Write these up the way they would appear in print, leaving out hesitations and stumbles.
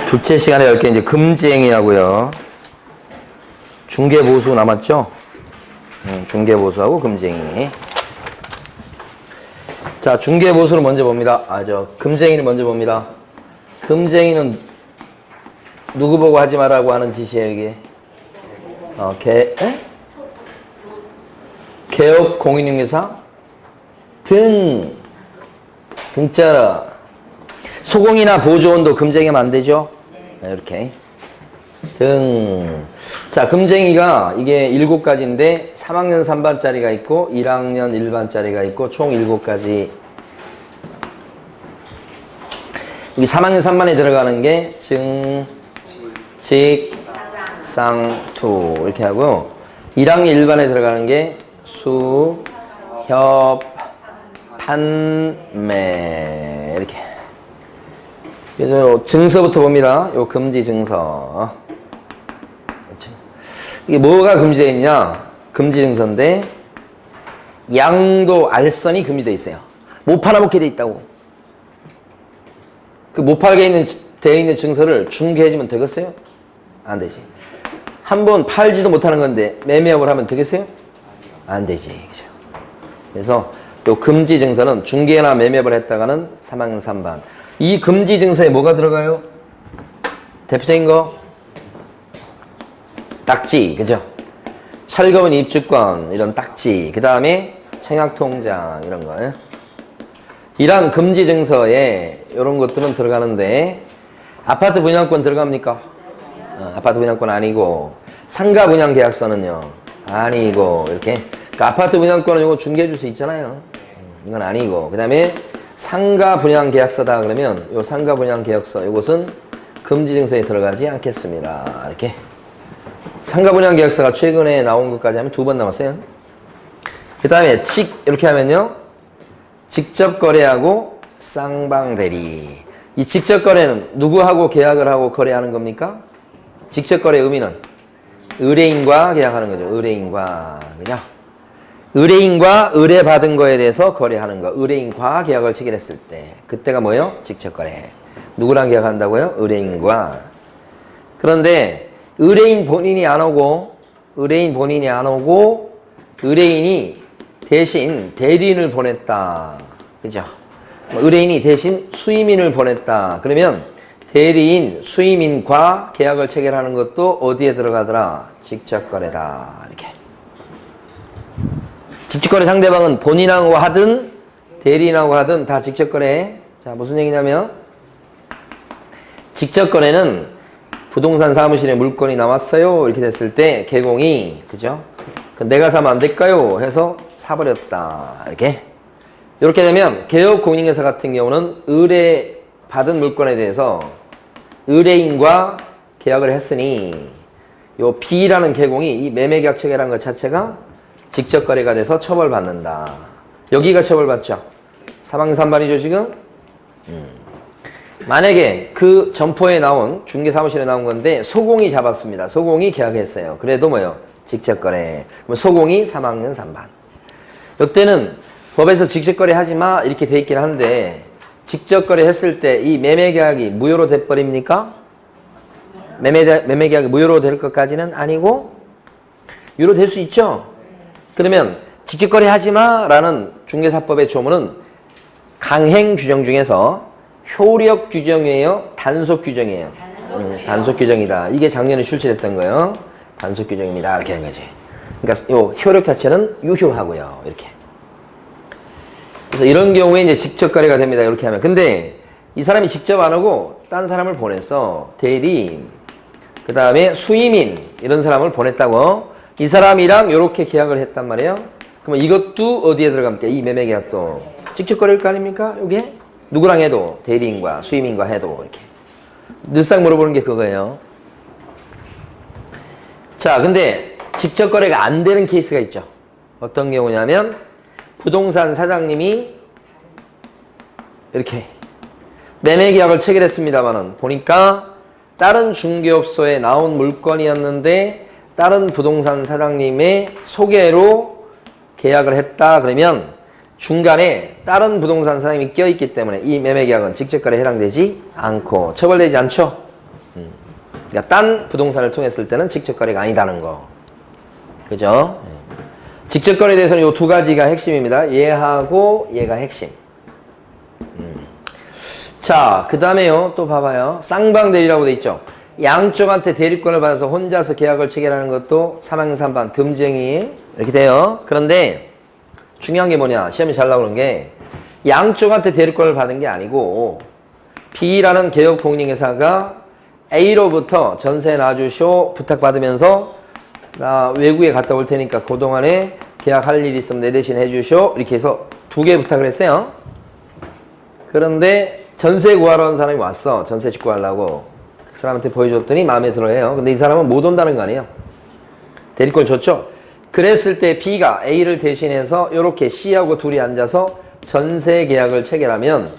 둘째 시간에 할 게 이제 금지행위하고요. 중개보수 남았죠? 중개보수하고 금지행위. 자, 중개보수를 먼저 봅니다. 금지행위를 먼저 봅니다. 금지행위는 누구 보고 하지 말라고 하는 짓이에요, 이게? 개업 공인중개사 등자라. 소공이나 보조원도 금지행위하면 안 되죠? 네, 이렇게. 자, 금지행위가 이게 7가지인데 3학년 3반짜리가 있고 1학년 1반짜리가 있고 총 7가지. 여기 3학년 3반에 들어가는 게 증, 직, 상, 투 이렇게 하고 1학년 1반에 들어가는 게 수, 협, 판매 이렇게. 그래서 증서부터 봅니다. 요 금지 증서. 이게 뭐가 금지되어 있냐? 금지 증서인데 양도 알선이 금지되어 있어요. 못 팔아먹게 돼 있다고. 그 못 팔게 되어 있는 증서를 중개해주면 되겠어요? 안 되지. 한번 팔지도 못하는 건데 매매업을 하면 되겠어요? 안 되지. 그죠? 그래서 요 금지 증서는 중개나 매매업을 했다가는 3학년 3반. 이 금지 증서에 뭐가 들어가요? 대표적인 거? 딱지, 그죠? 철거분 입주권, 이런 딱지. 그 다음에 청약통장, 이런 거. 이런 금지 증서에 이런 것들은 들어가는데, 아파트 분양권 들어갑니까? 아파트 분양권 아니고, 상가 분양 계약서는요? 아니고, 이렇게. 그러니까 아파트 분양권은 이거 중개해 줄 수 있잖아요. 이건 아니고. 그 다음에 상가 분양 계약서다 그러면 요 상가 분양 계약서 이것은 금지 증서에 들어가지 않겠습니다. 이렇게. 상가 분양 계약서가 최근에 나온 것까지 하면 2번 남았어요. 그 다음에 이렇게 하면요. 직접 거래하고 쌍방대리. 이 직접 거래는 누구하고 계약을 하고 거래하는 겁니까? 직접 거래 의미는 의뢰인과 계약하는 거죠. 의뢰인과. 그죠? 의뢰인과 의뢰받은 거에 대해서 거래하는 거. 의뢰인과 계약을 체결했을 때. 그때가 뭐예요? 직접 거래. 누구랑 계약한다고요? 의뢰인과. 그런데 의뢰인 본인이 안 오고 의뢰인이 대신 대리인을 보냈다. 그죠? 의뢰인이 대신 수임인을 보냈다. 그러면 대리인, 수임인과 계약을 체결하는 것도 어디에 들어가더라? 직접 거래다. 이렇게. 직접거래 상대방은 본인하고 하든 대리인하고 하든 다 직접거래. 자, 무슨 얘기냐면 직접거래는 부동산 사무실에 물건이 나왔어요. 이렇게 됐을 때 개공이, 그죠? 내가 사면 안 될까요? 해서 사버렸다. 이렇게. 이렇게 되면 개업 공인중개사 같은 경우는 의뢰받은 물건에 대해서 의뢰인과 계약을 했으니 요 B라는 개공이 이 매매계약 체결한 것 자체가 직접 거래가 돼서 처벌받는다. 여기가 처벌받죠. 3학년 3반이죠 지금? 만약에 그 점포에 나온 중개사무실에 나온 건데 소공이 잡았습니다. 소공이 계약했어요. 그래도 뭐요? 직접 거래. 그럼 소공이 3학년 3반. 이때는 법에서 직접 거래 하지 마 이렇게 돼 있긴 한데 직접 거래 했을 때 이 매매계약이 무효로 돼버립니까? 매매계약이 무효로 될 것까지는 아니고 유효로 될 수 있죠. 그러면 직접 거래 하지 마라는 중개사법의 조문은 강행 규정 중에서 효력 규정이에요? 단속 규정이에요? 단속 규정이다. 이게 작년에 출시됐던 거예요. 단속 규정입니다. 이렇게 하는 거지. 그러니까 요 효력 자체는 유효하고요. 이렇게. 그래서 이런 경우에 이제 직접 거래가 됩니다. 이렇게 하면. 근데 이 사람이 직접 안 오고 딴 사람을 보냈어. 대리인, 그 다음에 수임인 이런 사람을 보냈다고. 이 사람이랑 이렇게 계약을 했단 말이에요. 그러면 이것도 어디에 들어갑니까? 이 매매 계약도 직접 거래일 거 아닙니까? 이게 누구랑 해도 대리인과 수임인과 해도 이렇게 늘상 물어보는 게 그거예요. 자, 근데 직접 거래가 안 되는 케이스가 있죠. 어떤 경우냐면 부동산 사장님이 이렇게 매매 계약을 체결했습니다만은 보니까 다른 중개업소에 나온 물건이었는데 다른 부동산 사장님의 소개로 계약을 했다 그러면 중간에 다른 부동산 사장님이 껴있기 때문에 이 매매계약은 직접거래에 해당되지 않고 처벌되지 않죠? 그러니까 딴 부동산을 통했을 때는 직접거래가 아니다는 거. 그죠? 직접거래에 대해서는 요 두 가지가 핵심입니다. 얘하고 얘가 핵심. 자, 그 다음에요. 또 봐봐요. 쌍방대리라고 돼 있죠. 양쪽한테 대리권을 받아서 혼자서 계약을 체결하는 것도 3항 3반 금쟁이 이렇게 돼요. 그런데 중요한 게 뭐냐. 시험이 잘 나오는 게 양쪽한테 대리권을 받은 게 아니고 B라는 개업공인회사가 A로부터 전세 놔주쇼 부탁받으면서 나 외국에 갔다 올 테니까 그동안에 계약할 일 있으면 내 대신 해주쇼 이렇게 해서 두 개 부탁을 했어요. 그런데 전세 구하러 온 사람이 왔어. 전세 직구하려고. 그 사람한테 보여줬더니 마음에 들어해요. 근데 이 사람은 못 온다는 거 아니에요. 대리권 줬죠. 그랬을 때 B가 A를 대신해서 이렇게 C하고 둘이 앉아서 전세 계약을 체결하면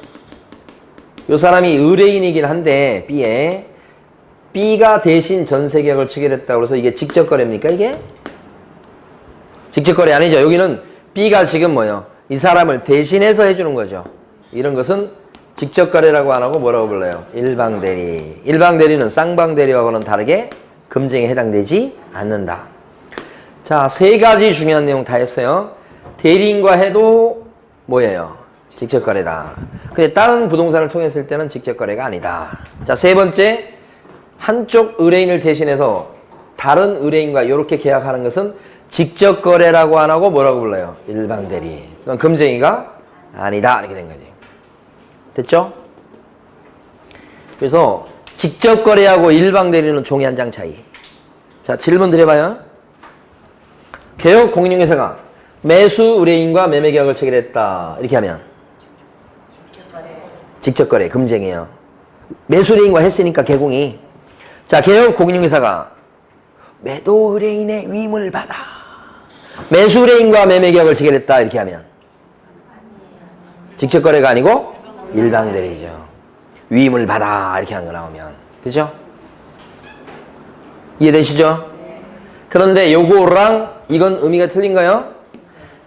이 사람이 의뢰인이긴 한데 B가 대신 전세 계약을 체결했다고 해서 이게 직접거래입니까 이게? 직접거래 아니죠. 여기는 B가 지금 뭐예요? 이 사람을 대신해서 해주는 거죠. 이런 것은 직접거래라고 안 하고 뭐라고 불러요? 일방대리. 일방대리는 쌍방대리하고는 다르게 금쟁에 해당되지 않는다. 자, 세 가지 중요한 내용 다 했어요. 대리인과 해도 뭐예요? 직접거래다. 근데 다른 부동산을 통했을 때는 직접거래가 아니다. 자, 세 번째, 한쪽 의뢰인을 대신해서 다른 의뢰인과 이렇게 계약하는 것은 직접거래라고 안 하고 뭐라고 불러요? 일방대리. 그건 금쟁이가 아니다. 이렇게 된 거지. 됐죠? 그래서 직접거래하고 일방대리는 종이 한 장 차이. 자, 질문 드려봐요. 개업공인중개사가 매수 의뢰인과 매매계약을 체결했다. 이렇게 하면 직접거래, 금쟁이에요. 매수 의뢰인과 했으니까 개공이. 자, 개업공인중개사가 매도 의뢰인의 위임을 받아 매수 의뢰인과 매매계약을 체결했다. 이렇게 하면 직접거래가 아니고 일방대리죠. 위임을 받아 이렇게 하는 거 나오면. 그죠? 이해되시죠? 그런데 요거랑 이건 의미가 틀린가요?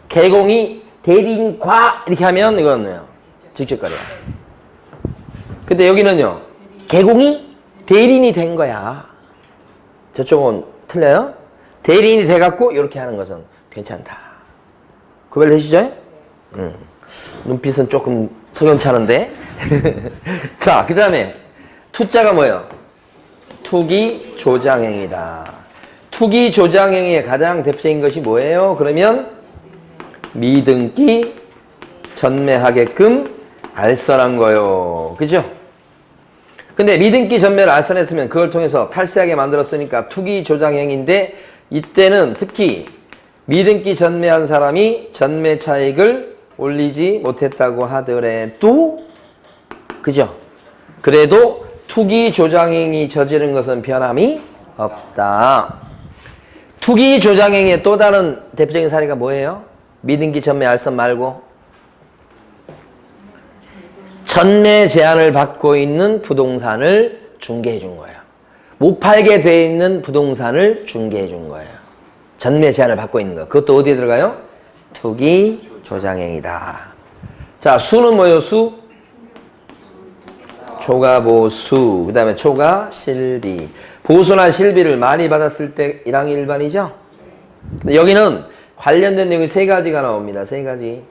개공이 대리인과 이렇게 하면 이건 뭐예요? 직접거래야. 근데 여기는요. 개공이 대리인이 된 거야. 저쪽은 틀려요? 대리인이 돼갖고 이렇게 하는 것은 괜찮다. 구별되시죠? 눈빛은 조금 석연찮은데. 자, 그 다음에 투자가 뭐예요? 투기 조장행위다. 투기 조장행위의 가장 대표적인 것이 뭐예요? 그러면 미등기 전매하게끔 알선한 거요. 그죠? 근데 미등기 전매를 알선했으면 그걸 통해서 탈세하게 만들었으니까 투기 조장행위인데 이때는 특히 미등기 전매한 사람이 전매 차익을 올리지 못했다고 하더라도 그죠? 그래도 투기 조장행위 저지른 것은 변함이 없다. 투기 조장행위의 또 다른 대표적인 사례가 뭐예요? 미등기 전매 알선 말고 전매 제한을 받고 있는 부동산을 중개해 준 거예요. 못 팔게 돼 있는 부동산을 중개해 준 거예요. 전매 제한을 받고 있는 거. 그것도 어디에 들어가요? 투기 조장행위다. 자, 수는 뭐예요? 수? 초과 보수. 그 다음에 초과 실비. 보수나 실비를 많이 받았을 때 1항 1반이죠? 근데 여기는 관련된 내용이 세 가지가 나옵니다. 세 가지.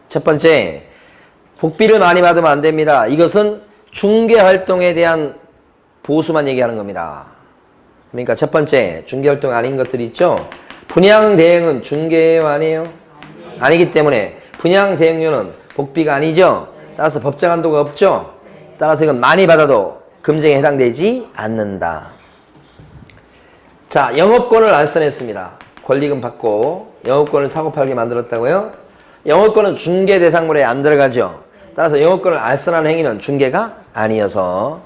첫 번째, 복비를 많이 받으면 안 됩니다. 이것은 중개활동에 대한 보수만 얘기하는 겁니다. 그러니까 첫 번째, 중개활동 아닌 것들이 있죠? 분양대행은 중개예요? 아니에요? 아니기 때문에 분양대행료는 복비가 아니죠? 따라서 법정 한도가 없죠? 따라서 이건 많이 받아도 금쟁에 해당되지 않는다. 자, 영업권을 알선했습니다. 권리금 받고 영업권을 사고팔게 만들었다고요? 영업권은 중개 대상물에 안 들어가죠. 따라서 영업권을 알선하는 행위는 중개가 아니어서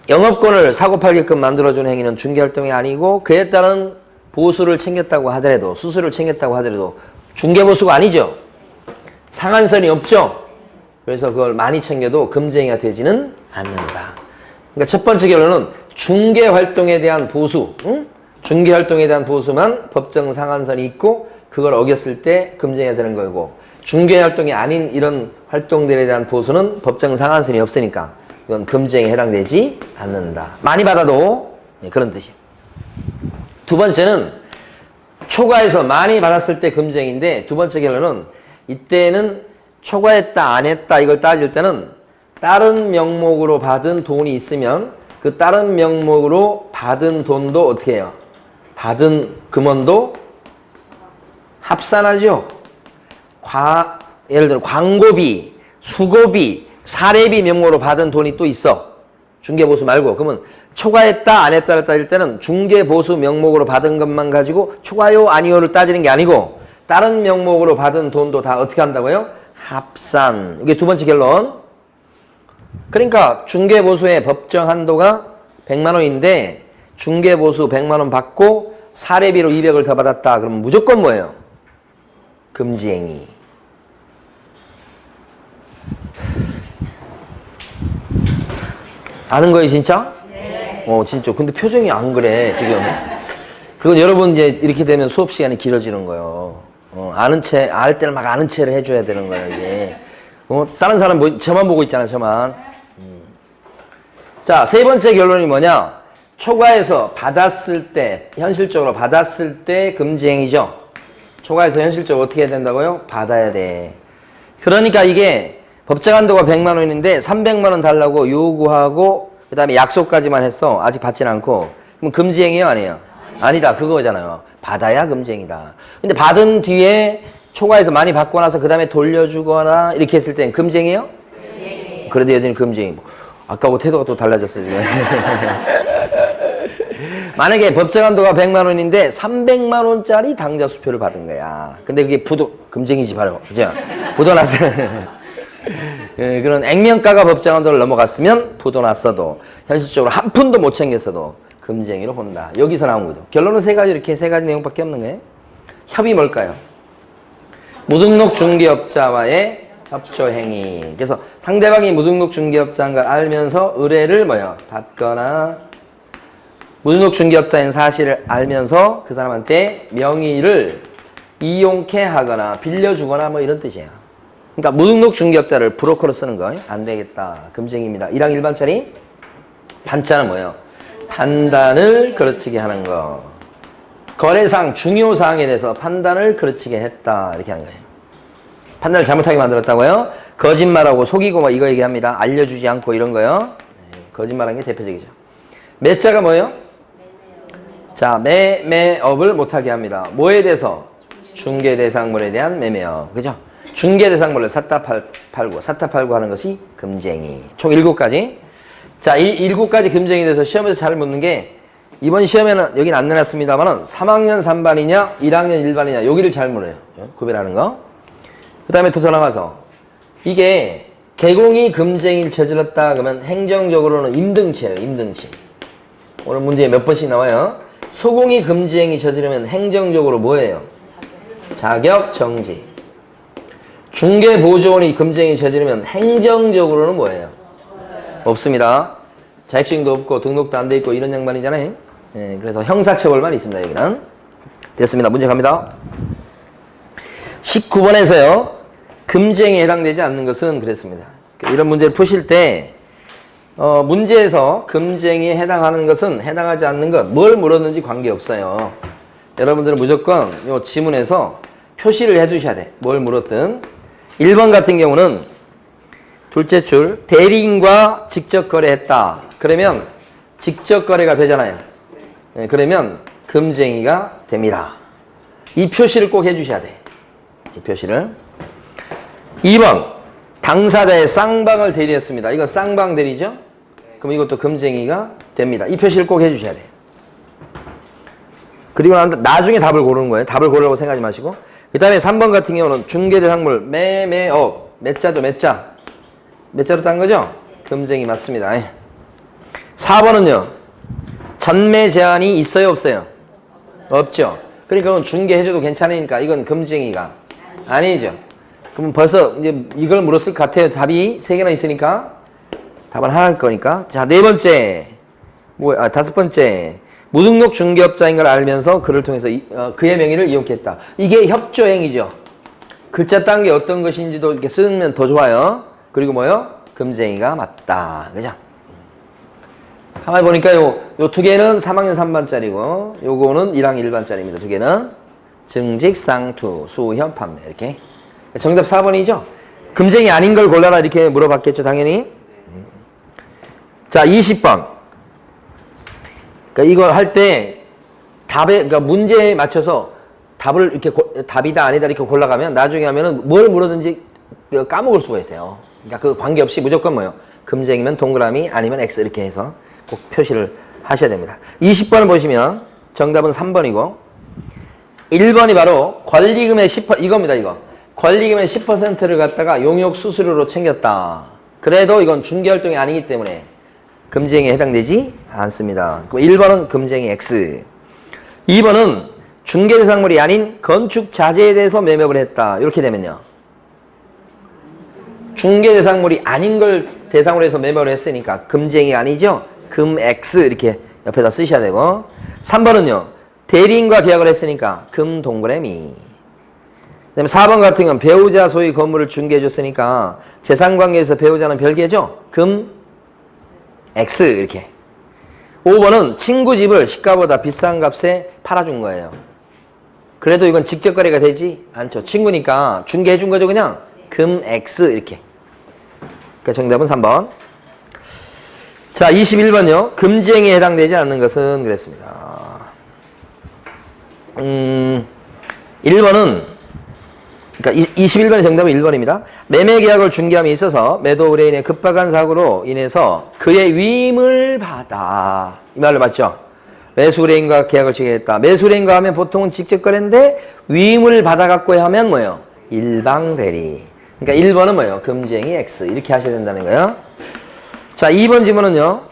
영업권을 사고팔게끔 만들어주는 행위는 중개활동이 아니고 그에 따른 보수를 챙겼다고 하더라도 수수료를 챙겼다고 하더라도 중개보수가 아니죠. 상한선이 없죠. 그래서 그걸 많이 챙겨도 금쟁이가 되지는 않는다. 그러니까 첫 번째 결론은 중개활동에 대한 보수, 중개활동에 대한 보수만 법정 상한선이 있고 그걸 어겼을 때 금쟁이가 되는 거고 중개활동이 아닌 이런 활동들에 대한 보수는 법정 상한선이 없으니까 이건 금지행위에 해당되지 않는다. 많이 받아도 그런 뜻이에요. 두 번째는 초과해서 많이 받았을 때 금지행위인데 두 번째 결론은 이때는 초과했다 안 했다 이걸 따질 때는 다른 명목으로 받은 돈이 있으면 그 다른 명목으로 받은 돈도 어떻게 해요? 받은 금원도 합산하죠. 예를 들어 광고비, 수고비, 사례비 명목으로 받은 돈이 또 있어. 중개보수 말고. 그러면 초과했다 안 했다를 따질 때는 중개보수 명목으로 받은 것만 가지고 초과요 아니요를 따지는 게 아니고 다른 명목으로 받은 돈도 다 어떻게 한다고요? 합산. 이게 두 번째 결론. 그러니까 중개보수의 법정 한도가 100만 원인데 중개보수 100만 원 받고 사례비로 200을 더 받았다. 그러면 무조건 뭐예요? 금지행위. 아는 거예요, 진짜? 네. 진짜. 근데 표정이 안 그래, 지금. 그건 여러분 이제 이렇게 되면 수업 시간이 길어지는 거예요. 알 때는 막 아는 체를 해줘야 되는 거예요, 이게. 다른 사람 저만 보고 있잖아, 저만. 자, 세 번째 결론이 뭐냐? 초과해서 받았을 때, 현실적으로 받았을 때 금지행위죠. 초과해서 현실적으로 어떻게 해야 된다고요? 받아야 돼. 그러니까 이게 법정 한도가 100만 원인데 300만 원 달라고 요구하고 그 다음에 약속까지만 했어. 아직 받진 않고. 그럼 금지행위요? 아니에요? 아니다. 그거잖아요. 받아야 금지행위다. 근데 받은 뒤에 초과해서 많이 받고 나서 그 다음에 돌려주거나 이렇게 했을 땐 금지행위요? 네. 그래도 여전히 금지행위. 아까하고 태도가 또 달라졌어요, 지금. 만약에 법정 한도가 100만 원인데 300만 원짜리 당좌 수표를 받은 거야. 근데 그게 금지행위지 바로. 그죠? 부도났어. 그런 액면가가 법정 한도를 넘어갔으면 부도났어도 현실적으로 한 푼도 못 챙겼어도 금지행위로 본다. 여기서 나온 거죠. 결론은 세 가지, 이렇게 세 가지 내용밖에 없는 거예요. 협의 뭘까요? 무등록 중개업자와의 협조행위. 그래서 상대방이 무등록 중개업자인 걸 알면서 의뢰를 받거나 무등록 중개업자인 사실을 알면서 그 사람한테 명의를 이용케 하거나 빌려주거나 이런 뜻이에요. 그러니까 무등록 중개업자를 브로커로 쓰는 거 안 되겠다. 금지행위입니다. 1항 1반짜리 반자는 뭐예요? 판단을 그르치게 하는 거. 거래상 중요사항에 대해서 판단을 그르치게 했다. 이렇게 하는 거예요. 판단을 잘못하게 만들었다고요? 거짓말하고 속이고 이거 얘기합니다. 알려주지 않고 이런 거요. 거짓말하는 게 대표적이죠. 매자가 뭐예요? 자, 매매업을 못하게 합니다. 뭐에 대해서? 중개대상물에 대한 매매업. 그죠? 중개대상물을 샀다 팔고 하는 것이 금지행위. 총 7가지. 자, 이 7가지 금지행위에 대해서 시험에서 잘 묻는 게 이번 시험에는 여긴 안 내놨습니다만은 3학년 3반이냐 1학년 1반이냐 여기를 잘 물어요. 구별하는 거. 그 다음에 또 나가서 이게 개공이 금지행위를 저질렀다 그러면 행정적으로는 임등치예요. 임등치. 오늘 문제에 몇 번씩 나와요. 소공이 금지행위 저지르면 행정적으로 뭐예요? 자격정지. 중개보조원이 금지행위 저지르면 행정적으로는 뭐예요? 없습니다. 자격증도 없고 등록도 안 돼 있고 이런 양반이잖아요. 그래서 형사처벌만 있습니다. 여기는. 됐습니다. 문제 갑니다. 19번에서요. 금지행위에 해당되지 않는 것은 그랬습니다. 이런 문제를 푸실 때 문제에서 금지행위에 해당하는 것은 해당하지 않는 것, 뭘 물었는지 관계없어요. 여러분들은 무조건 이 지문에서 표시를 해두셔야 돼. 뭘 물었든. 1번 같은 경우는 둘째 줄, 대리인과 직접 거래했다. 그러면 직접 거래가 되잖아요. 그러면 금지행위가 됩니다. 이 표시를 꼭 해주셔야 돼. 이 표시를. 2번, 당사자의 쌍방을 대리했습니다. 이거 쌍방 대리죠? 그럼 이것도 금지행위가 됩니다. 이 표시를 꼭 해주셔야 돼요. 그리고 나중에 답을 고르는 거예요. 답을 고르라고 생각하지 마시고. 그 다음에 3번 같은 경우는 중개대상물 매매업. 매자도 매자. 매자로 딴 거죠? 금지행위 맞습니다. 4번은요. 전매 제한이 있어요? 없어요? 없죠. 그러니까 그건 중개해줘도 괜찮으니까 이건 금지행위가 아니죠. 그럼 벌써 이제 이걸 물었을 것 같아요. 답이 3개나 있으니까 답은 하나일 거니까. 자, 4번째. 다섯 번째. 무등록 중개업자인 걸 알면서 그를 통해서 그의 명의를 이용케 했다. 이게 협조행위죠. 글자 딴 게 어떤 것인지도 이렇게 쓰면 더 좋아요. 그리고 뭐요? 금쟁이가 맞다. 그죠? 가만히 보니까 요 두 개는 3학년 3반짜리고 요거는 1학년 1반짜리입니다. 두 개는 증직상투, 수협, 판매 이렇게. 정답 4번이죠? 금쟁이 아닌 걸 골라라 이렇게 물어봤겠죠, 당연히. 자, 20번. 그러니까 이걸 할 때 답에, 그러니까 문제에 맞춰서 답을 이렇게 답이다 아니다 이렇게 골라가면 나중에 하면은 뭘 물었는지 까먹을 수가 있어요. 그러니까 그 관계없이 무조건 뭐예요? 금쟁이면 동그라미 아니면 X 이렇게 해서 꼭 표시를 하셔야 됩니다. 20번을 보시면 정답은 3번이고 1번이 바로 권리금의 10% 이겁니다. 이거 권리금의 10%를 갖다가 용역 수수료로 챙겼다. 그래도 이건 중개활동이 아니기 때문에 금쟁이에 해당되지 않습니다. 1번은 금쟁이 X. 2번은 중개대상물이 아닌 건축자재에 대해서 매매를 했다. 이렇게 되면요. 중개대상물이 아닌 걸 대상으로 해서 매매를 했으니까 금쟁이 아니죠. 금 X 이렇게 옆에다 쓰셔야 되고 3번은요. 대리인과 계약을 했으니까 금 동그라미. 그다음에 4번 같은 경우는 배우자 소유 건물을 중개해 줬으니까 재산관계에서 배우자는 별개죠. 금 X 이렇게. 5번은 친구 집을 시가보다 비싼 값에 팔아준 거예요. 그래도 이건 직접 거래가 되지 않죠. 친구니까 중개해 준 거죠. 그냥 금 X 이렇게. 그러니까 정답은 3번. 자, 21번요. 금쟁이에 해당되지 않는 것은 그랬습니다. 1번은 그러니까 21번의 정답은 1번입니다. 매매 계약을 중개함에 있어서 매도 의뢰인의 급박한 사고로 인해서 그의 위임을 받아. 이 말로 맞죠? 매수 의뢰인과 계약을 체결했다. 매수 의뢰인과 하면 보통은 직접 거래인데 위임을 받아갖고 하면 뭐예요? 일방 대리. 그러니까 1번은 뭐예요? 금쟁이 X. 이렇게 하셔야 된다는 거예요. 자, 2번 지문은요.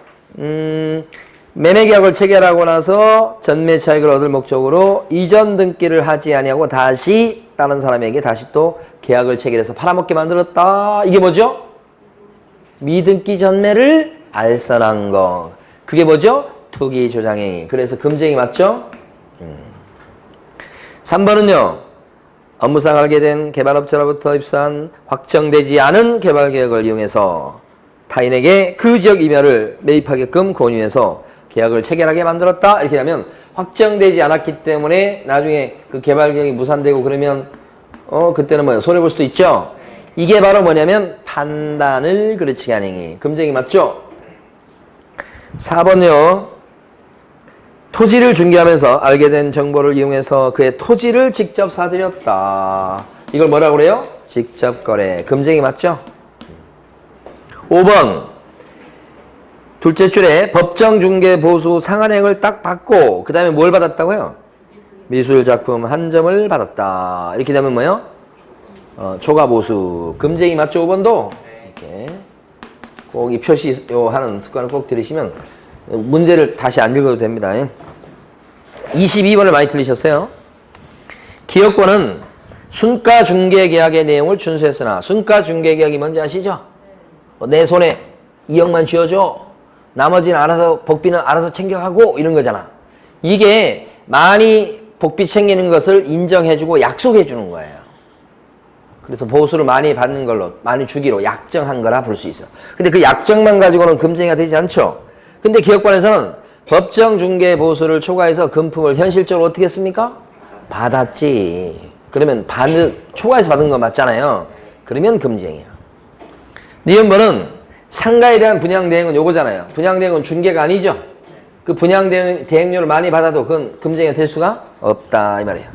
매매 계약을 체결하고 나서 전매 차익을 얻을 목적으로 이전 등기를 하지 아니하고 다시 다른 사람에게 다시 또 계약을 체결해서 팔아먹게 만들었다. 이게 뭐죠? 미등기 전매를 알선한 거. 그게 뭐죠? 투기 조장행위. 그래서 금쟁이 맞죠? 3번은요. 업무상 알게 된 개발업체로부터 입수한 확정되지 않은 개발 계획을 이용해서 타인에게 그 지역 임야를 매입하게끔 권유해서 계약을 체결하게 만들었다. 이렇게 하면 확정되지 않았기 때문에 나중에 그 개발 계획이 무산되고 그러면 그때는 뭐예요? 손해볼 수도 있죠. 이게 바로 뭐냐면 판단을 그르치게 하는 행위. 금쟁이 맞죠? 4번요. 토지를 중개하면서 알게 된 정보를 이용해서 그의 토지를 직접 사들였다. 이걸 뭐라고 그래요? 직접 거래. 금쟁이 맞죠? 5번. 둘째 줄에 법정 중개 보수 상한액을 딱 받고 그 다음에 뭘 받았다고요? 미술 작품 한 점을 받았다. 이렇게 되면 뭐예요? 초과 보수. 금쟁이 맞죠? 5번도? 이렇게 꼭 이 표시 하는 습관을 꼭 들으시면 문제를 다시 안 읽어도 됩니다. 22번을 많이 틀리셨어요. 기업권은 순가 중개 계약의 내용을 준수했으나 순가 중개 계약이 뭔지 아시죠? 내 손에 2억만 쥐어줘. 나머지는 알아서 복비는 알아서 챙겨가고 이런 거잖아. 이게 많이 복비 챙기는 것을 인정해주고 약속해주는 거예요. 그래서 보수를 많이 받는 걸로 많이 주기로 약정한 거라 볼 수 있어. 근데 그 약정만 가지고는 금쟁이가 되지 않죠. 근데 기업권에서는 법정 중개 보수를 초과해서 금품을 현실적으로 어떻게 했습니까? 받았지. 그러면 초과해서 받은 거 맞잖아요. 그러면 금쟁이야. 니은번은 상가에 대한 분양 대행은 요거잖아요. 분양 대행은 중개가 아니죠. 그 분양 대행료를 많이 받아도 그건 금쟁이가 될 수가 없다 이 말이에요.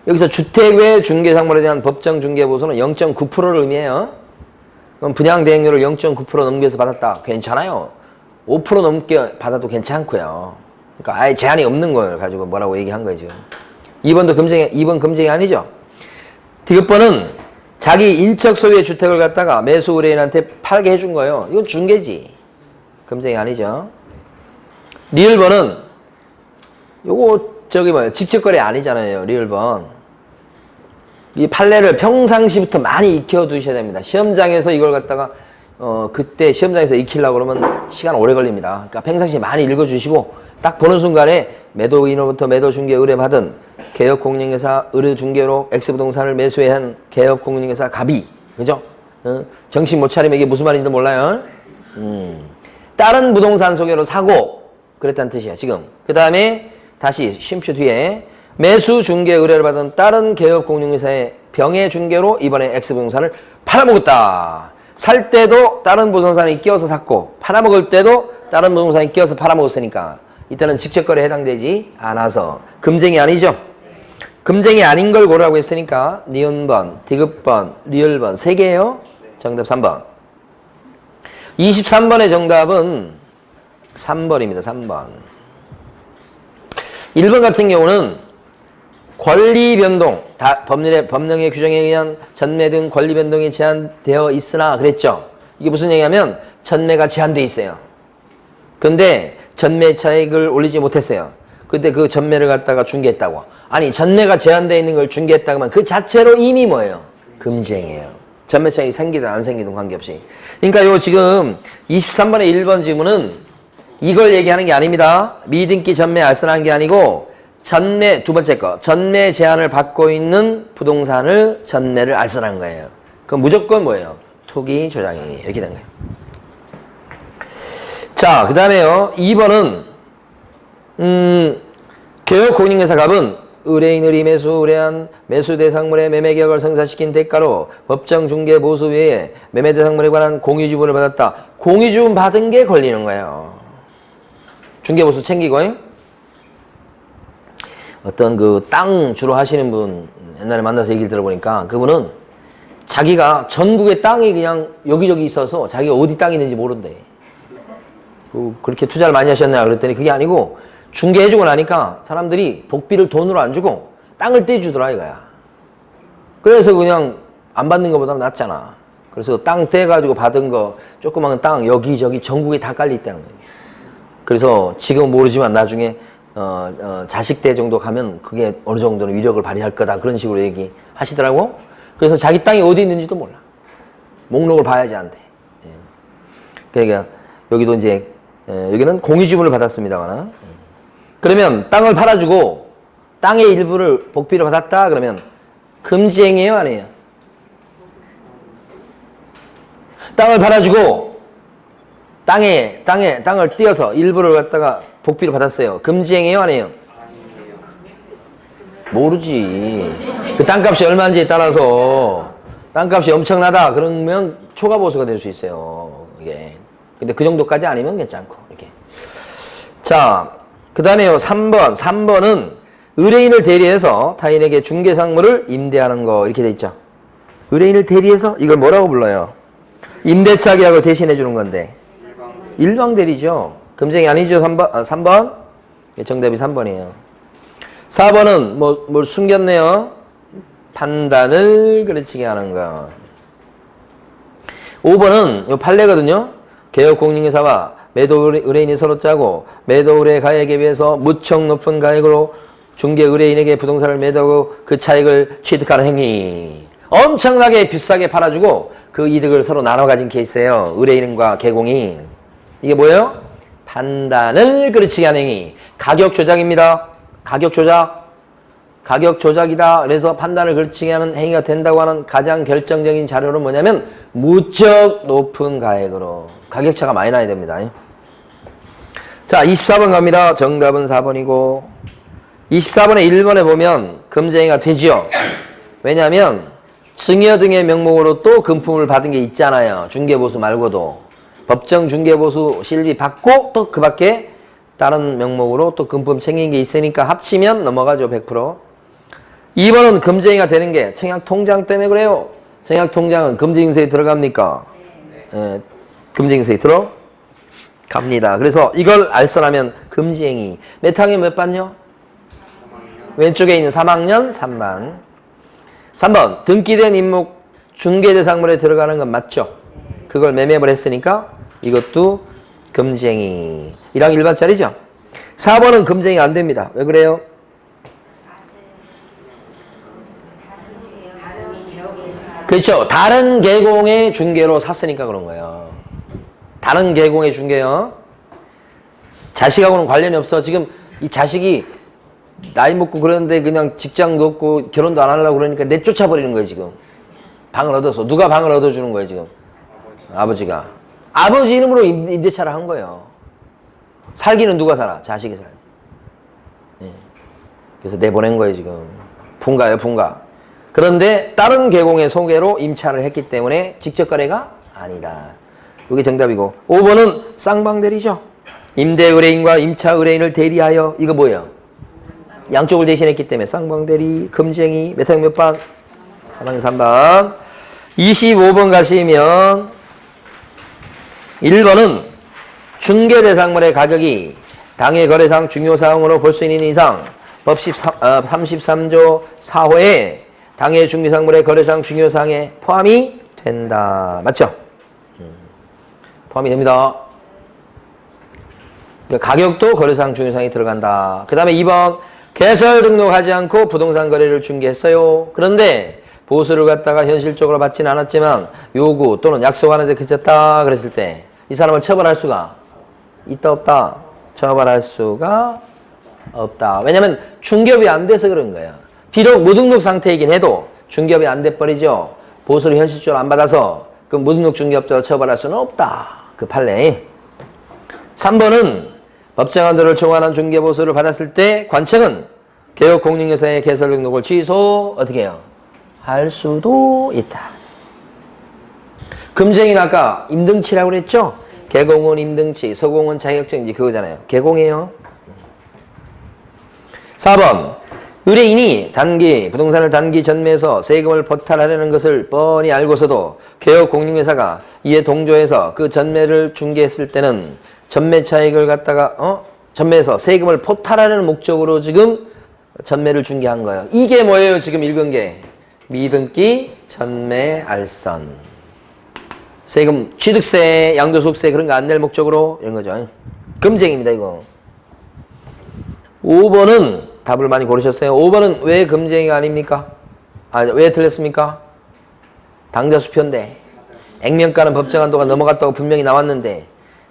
여기서 주택 외 중개상물에 대한 법정 중개 보수는 0.9%를 의미해요. 그럼 분양 대행료를 0.9% 넘겨서 받았다. 괜찮아요. 5% 넘게 받아도 괜찮고요. 그러니까 아예 제한이 없는 걸 가지고 뭐라고 얘기한 거예요 지금. 2번도 금쟁이, 2번 금쟁이 아니죠. 디귿번은 자기 인척 소유의 주택을 갖다가 매수 의뢰인한테 팔게 해준 거예요. 이건 중개지. 금쟁이 아니죠. 리을번은 요거 직접 거래 아니잖아요. 리을번. 이 판례를 평상시부터 많이 익혀두셔야 됩니다. 시험장에서 이걸 갖다가 그때 시험장에서 익히려고 그러면 시간 오래 걸립니다. 그러니까 평상시에 많이 읽어주시고 딱 보는 순간에 매도인으로부터 매도중개 의뢰받은 개업공인중개사 의뢰중개로 X부동산을 매수해 한 개업공인중개사 갑이 그죠? 정신 못 차리면 이게 무슨 말인지도 몰라요. 다른 부동산 소개로 사고 그랬다는 뜻이야 지금. 그 다음에 다시 쉼표 뒤에 매수 중개 의뢰를 받은 다른 개업 공인중개사의 병해 중개로 이번에 X부동산을 팔아먹었다. 살 때도 다른 부동산이 끼어서 샀고 팔아먹을 때도 다른 부동산이 끼어서 팔아먹었으니까 이때는 직접거래에 해당되지 않아서 금쟁이 아니죠. 금쟁이 아닌 걸 고르라고 했으니까 니은번, 디귿번, 리을번 3개예요. 정답 3번. 23번의 정답은 3번입니다. 3번. 1번 같은 경우는 권리 변동, 법령의 규정에 의한 전매 등 권리 변동이 제한되어 있으나 그랬죠. 이게 무슨 얘기냐면 전매가 제한되어 있어요. 근데 전매 차익을 올리지 못했어요. 근데 그 전매를 갖다가 중개했다고. 아니 전매가 제한되어 있는 걸 중개했다고 하면 그 자체로 이미 뭐예요? 금쟁이에요. 전매 차익이 생기든 안 생기든 관계없이. 그러니까 요 지금 23번의 1번 지문은 이걸 얘기하는 게 아닙니다. 미등기 전매 알선한 게 아니고 전매, 두 번째 거, 전매 제한을 받고 있는 부동산을 전매를 알선한 거예요. 그럼 무조건 뭐예요? 투기 조장이 이렇게 된 거예요. 자, 그 다음에요. 2번은 개업 공인중개사 갑은 의뢰인 의리 매수 의뢰한 매수 대상물의 매매 계약을 성사시킨 대가로 법정 중개 보수 외에 매매 대상물에 관한 공유지분을 받았다. 공유지분 받은 게 걸리는 거예요. 중개 보수 챙기고 어떤 그 땅 주로 하시는 분 옛날에 만나서 얘기를 들어보니까 그분은 자기가 전국에 땅이 그냥 여기저기 있어서 자기가 어디 땅이 있는지 모른대. 그렇게 투자를 많이 하셨냐 그랬더니 그게 아니고 중개해주고 나니까 사람들이 복비를 돈으로 안 주고 땅을 떼주더라 이거야. 그래서 그냥 안 받는 것보다는 낫잖아. 그래서 땅 떼가지고 받은 거 조그만 땅 여기저기 전국에 다 깔려있다는 거예요. 그래서 지금은 모르지만 나중에 자식 때 정도 가면 그게 어느 정도는 위력을 발휘할 거다 그런 식으로 얘기하시더라고. 그래서 자기 땅이 어디 있는지도 몰라. 목록을 봐야지 안 돼. 그러니까 여기도 이제 여기는 공유지분을 받았습니다만 그러면 땅을 팔아주고 땅의 일부를 복비로 받았다 그러면 금지행위예요 아니에요? 땅을 팔아주고 땅을 띄어서 일부를 갖다가 복비로 받았어요. 금지행위예요 아니에요? 모르지. 그 땅값이 얼마인지에 따라서 땅값이 엄청나다 그러면 초과보수가 될 수 있어요. 이게. 근데 그 정도까지 아니면 괜찮고 이렇게. 자, 그 다음에요 3번. 3번은 의뢰인을 대리해서 타인에게 중개상물을 임대하는 거 이렇게 돼 있죠. 의뢰인을 대리해서 이걸 뭐라고 불러요? 임대차 계약을 대신해 주는 건데 일방대리죠. 금쟁이 아니죠. 3번. 정답이 3번이에요. 4번은 뭘 숨겼네요. 판단을 그르치게 하는 거. 5번은 요 판례거든요. 개업 공인중개사와 매도 의뢰인이 서로 짜고 매도 의뢰 가액에 비해서 무척 높은 가액으로 중개 의뢰인에게 부동산을 매도하고 그 차익을 취득하는 행위. 엄청나게 비싸게 팔아주고 그 이득을 서로 나눠 가진 케이스예요. 의뢰인과 개공인. 이게 뭐예요? 판단을 그르치게 하는 행위. 가격 조작입니다. 가격 조작. 가격 조작이다. 그래서 판단을 그르치게 하는 행위가 된다고 하는 가장 결정적인 자료는 뭐냐면 무척 높은 가액으로. 가격차가 많이 나야 됩니다. 자, 24번 갑니다. 정답은 4번이고 24번에 1번에 보면 금쟁이가 되죠. 왜냐하면 증여 등의 명목으로 또 금품을 받은 게 있잖아요. 중개보수 말고도. 법정 중개보수 실비 받고 또 그 밖에 다른 명목으로 또 금품 챙긴 게 있으니까 합치면 넘어가죠. 100%. 2번은 금쟁이가 되는 게 청약통장 때문에 그래요. 청약통장은 금지인세에 들어갑니까? 네. 금지인세에 들어갑니다. 그래서 이걸 알선하면 금지행위. 몇 학년 몇 반요? 왼쪽에 있는 3학년 3반. 3번 등기된 임목 중개대상물에 들어가는 건 맞죠? 그걸 매매를 했으니까 이것도 금쟁이. 1학년 1반짜리죠? 4번은 금쟁이 안 됩니다. 왜 그래요? 그렇죠. 다른 계공의 중개로 샀으니까 그런 거예요. 다른 계공의 중개요. 자식하고는 관련이 없어. 지금 이 자식이 나이 먹고 그러는데 그냥 직장도 없고 결혼도 안 하려고 그러니까 내쫓아버리는 거예요 지금. 방을 얻어서. 누가 방을 얻어주는 거예요, 지금? 아버지가. 아버지 이름으로 임대차를 한 거예요. 살기는 누가 살아? 자식이 살기. 예. 그래서 내보낸 거예요, 지금. 분가예요, 분가. 그런데 다른 계공의 소개로 임차를 했기 때문에 직접 거래가 아니다. 이게 정답이고. 5번은 쌍방대리죠. 임대 의뢰인과 임차 의뢰인을 대리하여. 이거 뭐예요? 양쪽을 대신했기 때문에 쌍방대리, 금쟁이. 몇 학 몇 번? 3학년 3번. 25번 가시면 1번은 중개대상물의 가격이 당해 거래상 중요사항으로 볼 수 있는 이상 법 33조 4호에 당해 중개상물의 거래상 중요사항에 포함이 된다. 맞죠? 포함이 됩니다. 그러니까 가격도 거래상 중요사항이 들어간다. 그 다음에 2번 개설 등록하지 않고 부동산 거래를 중개했어요. 그런데 보수를 갖다가 현실적으로 받지는 않았지만 요구 또는 약속하는데 그쳤다 그랬을 때 이 사람을 처벌할 수가 있다 없다? 처벌할 수가 없다. 왜냐면 중개업이 안 돼서 그런 거야. 비록 무등록 상태이긴 해도 중개업이 안 돼버리죠. 보수를 현실적으로 안 받아서 그 무등록 중개업자를 처벌할 수는 없다. 그 판례. 3번은 법정한도를 초과한 중개보수를 받았을 때 관청은 개업공인회사의 개설 등록을 취소 어떻게 해요? 할 수도 있다. 금쟁이는 아까 임등치라고 그랬죠? 개공은 임등치, 소공은 자격증지 그거잖아요. 개공이에요. 4번 의뢰인이 단기 부동산을 단기 전매해서 세금을 포탈하려는 것을 뻔히 알고서도 개업공인회사가 이에 동조해서 그 전매를 중개했을 때는 전매 차익을 갖다가 전매해서 세금을 포탈하려는 목적으로 지금 전매를 중개한 거예요. 이게 뭐예요? 지금 읽은 게 미등기 전매 알선. 세금, 취득세, 양도소득세 그런 거 안 낼 목적으로 이런 거죠. 금쟁입니다, 이거. 5번은 답을 많이 고르셨어요. 5번은 왜 금쟁이가 아닙니까? 왜 틀렸습니까? 당자수표인데 액면가는 법정한도가 넘어갔다고 분명히 나왔는데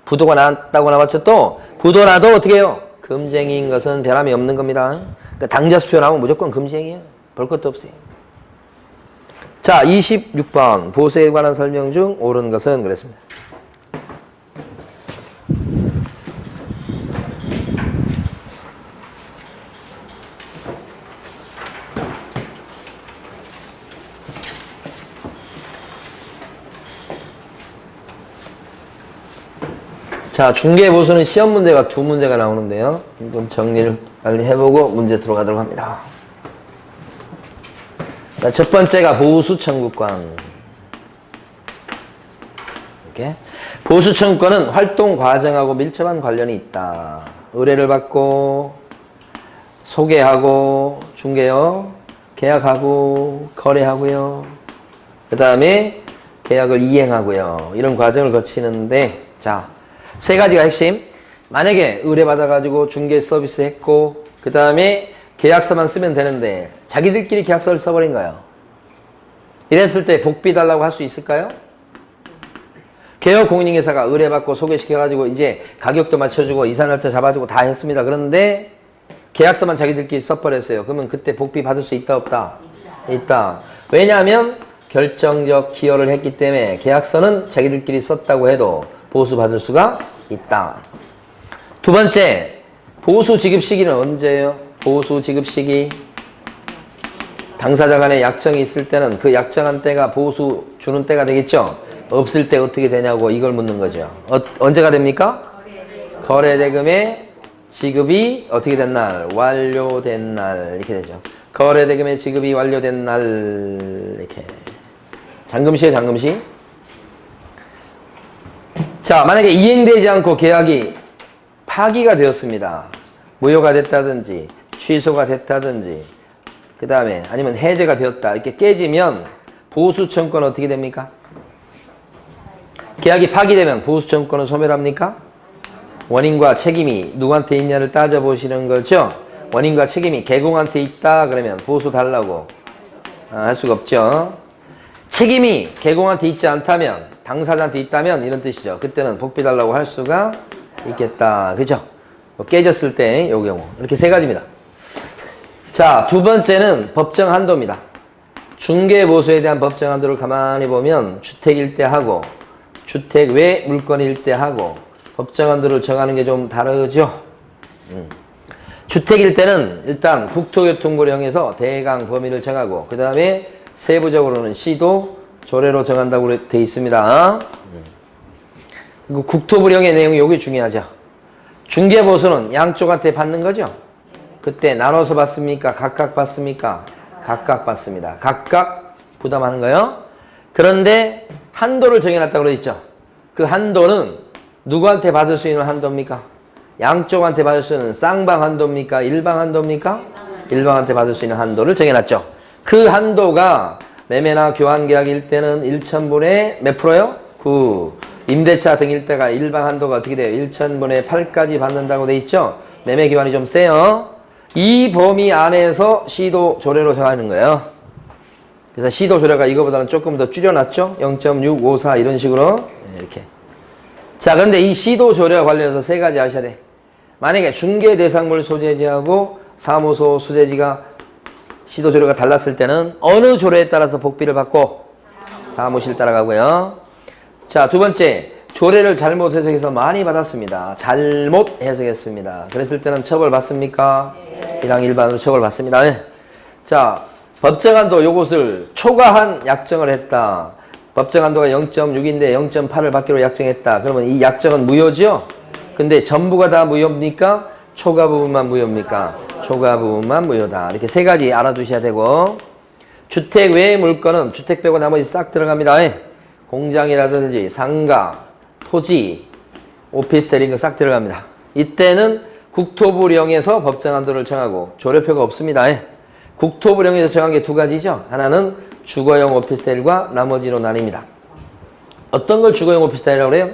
부도가 났다고 나왔죠. 또 부도라도 어떻게 해요? 금쟁이인 것은 변함이 없는 겁니다. 그러니까 당자수표 나오면 무조건 금쟁이에요. 볼 것도 없어요. 자, 26번 보수에 관한 설명 중 옳은 것은 그랬습니다. 자, 중개보수는 시험 문제가 2문제가 나오는데요. 이건 정리를 빨리 해보고 문제 들어가도록 합니다. 자, 첫 번째가 보수 청구권. 이렇게. 보수 청구권은 활동 과정하고 밀접한 관련이 있다. 의뢰를 받고 소개하고 중개요. 계약하고 거래하고요. 그 다음에 계약을 이행하고요. 이런 과정을 거치는데 자, 세 가지가 핵심. 만약에 의뢰받아가지고 중개 서비스 했고 그 다음에 계약서만 쓰면 되는데 자기들끼리 계약서를 써버린 거예요. 이랬을 때 복비 달라고 할 수 있을까요? 개업공인회사가 의뢰받고 소개시켜가지고 이제 가격도 맞춰주고 이산날짜 잡아주고 다 했습니다. 그런데 계약서만 자기들끼리 써버렸어요. 그러면 그때 복비 받을 수 있다 없다? 있다. 왜냐하면 결정적 기여를 했기 때문에 계약서는 자기들끼리 썼다고 해도 보수 받을 수가 있다. 두 번째, 보수 지급 시기는 언제예요? 보수 지급 시기. 당사자 간에 약정이 있을 때는 그 약정한 때가 보수 주는 때가 되겠죠? 없을 때 어떻게 되냐고 이걸 묻는 거죠. 언제가 됩니까? 거래대금의 지급이 어떻게 된 날? 완료된 날. 이렇게 되죠. 거래대금의 지급이 완료된 날. 이렇게. 잔금시에 잔금시. 자, 만약에 이행되지 않고 계약이 파기가 되었습니다. 무효가 됐다든지 취소가 됐다든지 그 다음에 아니면 해제가 되었다 이렇게 깨지면 보수청구권은 어떻게 됩니까? 계약이 파기되면 보수청구권은 소멸합니까? 원인과 책임이 누구한테 있냐를 따져보시는 거죠. 원인과 책임이 개공한테 있다 그러면 보수 달라고 할 수가 없죠. 책임이 개공한테 있지 않다면 당사자한테 있다면 이런 뜻이죠. 그때는 복비 달라고 할 수가 있겠다. 그죠? 깨졌을 때 요 경우 이렇게 세 가지입니다. 자, 두 번째는 법정 한도입니다. 중개보수에 대한 법정 한도를 가만히 보면 주택일 때 하고 주택 외 물건일 때 하고 법정 한도를 정하는 게 좀 다르죠. 주택일 때는 일단 국토교통부령에서 대강 범위를 정하고 그 다음에 세부적으로는 시도 조례로 정한다고 되어 있습니다. 그리고 국토부령의 내용이 여기 중요하죠. 중개보수는 양쪽한테 받는 거죠. 그때 나눠서 받습니까? 각각 받습니까? 각각 받습니다. 각각 부담하는 거예요. 그런데 한도를 정해놨다고 그러죠. 그 한도는 누구한테 받을 수 있는 한도입니까? 양쪽한테 받을 수 있는 쌍방 한도입니까? 일방 한도입니까? 일방한테 받을 수 있는 한도를 정해놨죠. 그 한도가 매매나 교환계약일 때는 1,000분의 몇 프로요? 9. 임대차 등일 때가 일방 한도가 어떻게 돼요? 1,000분의 8까지 받는다고 돼 있죠? 매매 기간이 좀 세요. 이 범위 안에서 시도 조례로 정하는 거예요. 그래서 시도 조례가 이거보다는 조금 더 줄여놨죠? 0.654 이런 식으로 이렇게. 자, 근데 이 시도 조례와 관련해서 세 가지 아셔야 돼. 만약에 중개 대상물 소재지하고 사무소 소재지가 시도 조례가 달랐을 때는 어느 조례에 따라서 복비를 받고 사무실 따라가고요. 자, 두 번째, 조례를 잘못 해석해서 많이 받았습니다. 잘못 해석했습니다. 그랬을 때는 처벌 받습니까? 네. 1항 일반으로 처벌 받습니다. 네. 자, 법정한도 요것을 초과한 약정을 했다. 법정한도가 0.6인데 0.8을 받기로 약정했다. 그러면 이 약정은 무효죠? 근데 전부가 다 무효입니까? 초과 부분만 무효입니까? 초과 부분만 무효다. 이렇게 세 가지 알아두셔야 되고, 주택 외의 물건은 주택 빼고 나머지 싹 들어갑니다. 공장이라든지 상가, 토지, 오피스텔 이런 거 싹 들어갑니다. 이때는 국토부령에서 법정한도를 정하고 조례표가 없습니다. 국토부령에서 정한 게 두 가지죠. 하나는 주거용 오피스텔과 나머지로 나뉩니다. 어떤 걸 주거용 오피스텔이라고 그래요?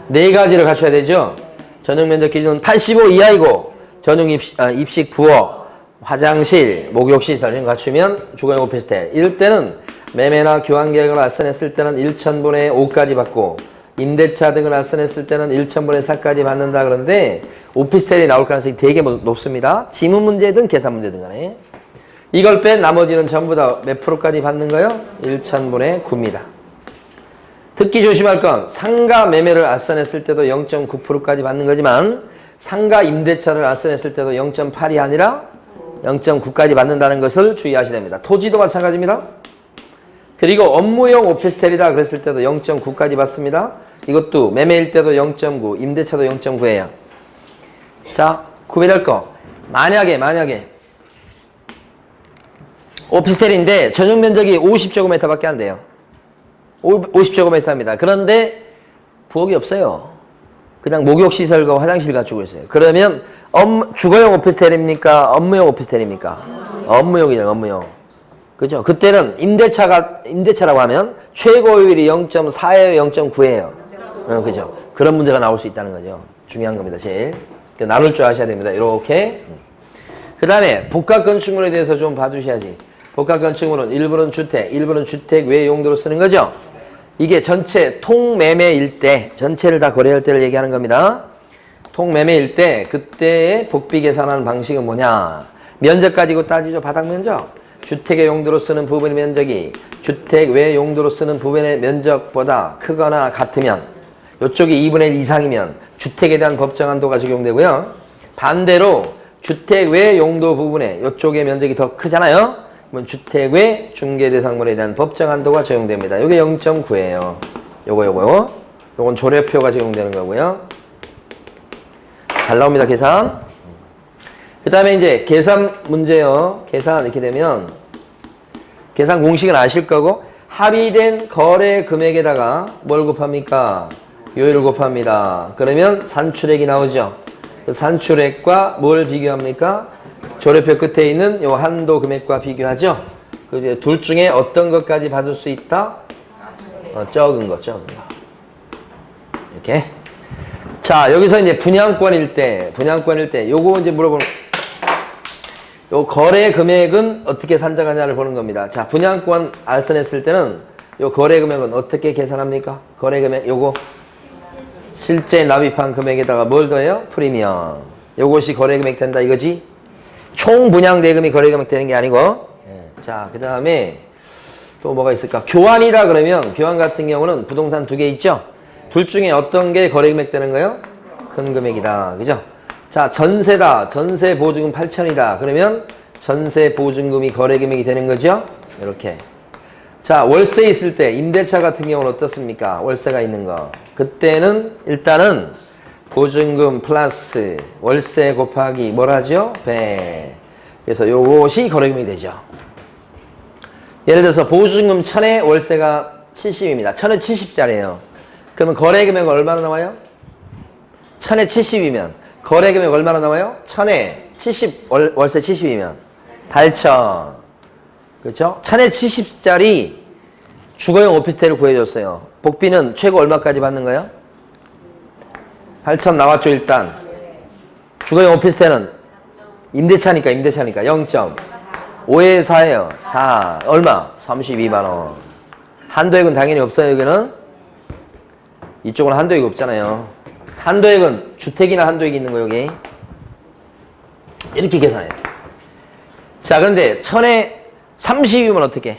네 가지를 갖춰야 되죠. 전용 면적 기준은 85 이하이고 전용 입식 부엌, 화장실, 목욕시설 이런 거 갖추면 주거용 오피스텔. 이럴 때는 매매나 교환계약을 알선했을 때는 1,000분의 5까지 받고 임대차 등을 알선했을 때는 1,000분의 4까지 받는다. 그런데 오피스텔이 나올 가능성이 되게 높습니다. 지문 문제든 계산 문제든 간에. 이걸 뺀 나머지는 전부 다 몇 프로까지 받는 거예요? 1,000분의 9입니다. 듣기 조심할 건 상가 매매를 알선했을 때도 0.9%까지 받는 거지만 상가 임대차를 알선했을 때도 0.8이 아니라 0.9까지 받는다는 것을 주의하셔야 됩니다. 토지도 마찬가지입니다. 그리고 업무용 오피스텔이다 그랬을 때도 0.9까지 받습니다. 이것도 매매일 때도 0.9, 임대차도 0.9예요. 자, 구별할 거. 만약에 오피스텔인데 전용 면적이 50제곱미터밖에 안 돼요. 50제곱미터입니다. 그런데 부엌이 없어요. 그냥 목욕시설과 화장실 갖추고 있어요. 그러면 주거용 오피스텔입니까? 업무용 오피스텔입니까? 업무용이죠, 업무용. 그죠? 그때는 임대차라고 하면 최고율이 0.4예요, 0.9예요. 그죠? 그런 문제가 나올 수 있다는 거죠. 중요한 겁니다, 제일. 나눌 줄 아셔야 됩니다. 이렇게. 그 다음에 복합건축물에 대해서 좀 봐주셔야지. 복합건축물은 일부는 주택, 일부는 주택 외 용도로 쓰는 거죠. 이게 전체 통매매일 때, 전체를 다 거래할 때를 얘기하는 겁니다. 통매매일 때 그때의 복비 계산하는 방식은 뭐냐. 면적 가지고 따지죠. 바닥 면적. 주택의 용도로 쓰는 부분의 면적이 주택 외 용도로 쓰는 부분의 면적보다 크거나 같으면, 이쪽이 2분의 1 이상이면 주택에 대한 법정 한도가 적용되고요. 반대로 주택 외 용도 부분에 이쪽의 면적이 더 크잖아요. 그러면 주택 외 중개 대상물에 대한 법정 한도가 적용됩니다. 이게 0.9예요. 요건 조례표가 적용되는 거고요. 잘 나옵니다, 계산. 그 다음에 이제 계산 문제요. 계산 이렇게 되면 계산 공식은 아실 거고, 합의된 거래 금액에다가 뭘 곱합니까? 요율을 곱합니다. 그러면 산출액이 나오죠. 그 산출액과 뭘 비교합니까? 조례표 끝에 있는 요 한도 금액과 비교하죠. 그 둘 중에 어떤 것까지 받을 수 있다? 적은 거. 이렇게. 자, 여기서 이제 분양권일 때 요거 이제 물어보는, 요 거래 금액은 어떻게 산정하냐를 보는 겁니다. 자, 분양권 알선했을 때는 요 거래 금액은 어떻게 계산합니까? 거래 금액 요거 실제 납입한 금액에다가 뭘 더해요? 프리미엄. 요것이 거래 금액 된다 이거지? 총 분양 대금이 거래 금액 되는 게 아니고 자, 그 다음에 또 뭐가 있을까? 교환이라 그러면 교환 같은 경우는 부동산 두 개 있죠? 둘 중에 어떤 게 거래 금액 되는 거예요? 큰 금액이다. 그죠? 자, 전세다. 전세 보증금 8천이다. 그러면 전세 보증금이 거래 금액이 되는 거죠? 이렇게. 자, 월세 있을 때 임대차 같은 경우는 어떻습니까? 월세가 있는 거. 그때는 일단은 보증금 플러스 월세 곱하기 뭐라죠? 배. 그래서 요것이 거래 금액이 되죠. 예를 들어서 보증금 1000에 월세가 70입니다. 1000에 70짜리예요. 그러면 거래 금액은 얼마나 나와요? 1000에 70이면 거래 금액 얼마나 나와요? 1000에 70 월세 70이면 8천. 그렇죠? 1000에 70짜리 주거용 오피스텔을 구해줬어요. 복비는 최고 얼마까지 받는 거예요? 8천 나왔죠, 일단. 주거용 오피스텔은 임대차니까 0.5에 4예요. 4. 얼마? 32만원. 한도액은 당연히 없어요, 여기는. 이쪽은 한도액이 없잖아요. 한도액은 주택이나 한도액이 있는 거, 여기. 이렇게 계산해요. 자, 그런데 1000에 30이면 어떻게?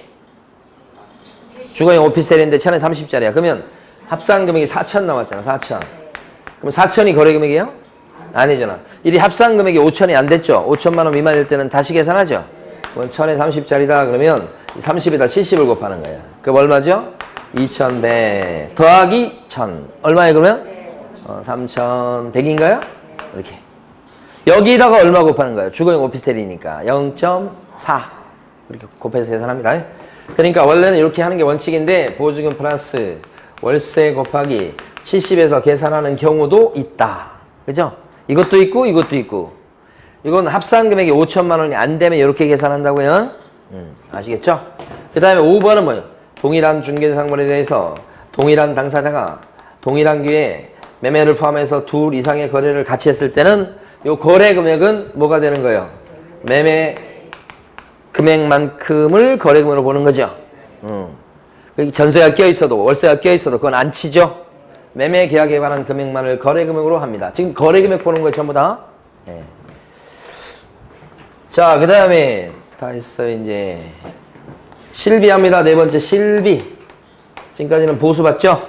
주거용 오피스텔인데 1000에 30짜리야. 그러면 합산 금액이 4천 나왔잖아, 4천. 그럼 4천이 거래 금액이에요? 아니잖아. 이 합산 금액이 5천이 안 됐죠? 5천만 원 미만일 때는 다시 계산하죠? 그럼 1000에 30짜리다 그러면 30에다 70을 곱하는 거예요. 그럼 얼마죠? 2100 더하기 1000. 얼마예요, 그러면? 3100인가요? 이렇게. 여기다가 얼마 곱하는 거예요? 주거용 오피스텔이니까 0.4 이렇게 곱해서 계산합니다. 그러니까 원래는 이렇게 하는 게 원칙인데 보증금 플러스 월세 곱하기 70에서 계산하는 경우도 있다. 그죠? 이것도 있고 이것도 있고. 이건 합산 금액이 5천만 원이 안 되면 이렇게 계산한다고요. 아시겠죠? 그 다음에 5번은 뭐예요? 동일한 중개상물에 대해서 동일한 당사자가 동일한 기회에 매매를 포함해서 둘 이상의 거래를 같이 했을 때는 이 거래 금액은 뭐가 되는 거예요? 매매 금액만큼을 거래 금액으로 보는 거죠. 전세가 껴있어도 월세가 껴있어도 그건 안 치죠. 매매 계약에 관한 금액만을 거래 금액으로 합니다. 지금 거래 금액 보는 거예요, 전부 다. 네. 자, 그 다음에 다 했어요, 이제. 실비합니다. 네 번째, 실비. 지금까지는 보수 봤죠?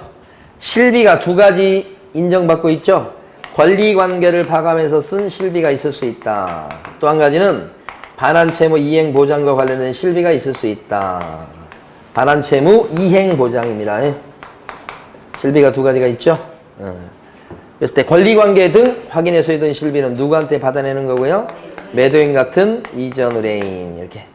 실비가 두 가지 인정받고 있죠? 권리관계를 봐가면서 쓴 실비가 있을 수 있다. 또 한 가지는 반환채무 이행보장과 관련된 실비가 있을 수 있다. 반환채무 이행보장입니다. 실비가 두 가지가 있죠? 그랬을 때 권리관계 등 확인에 소요된 실비는 누구한테 받아내는 거고요? 매도인 같은 이전 의뢰인. 이렇게.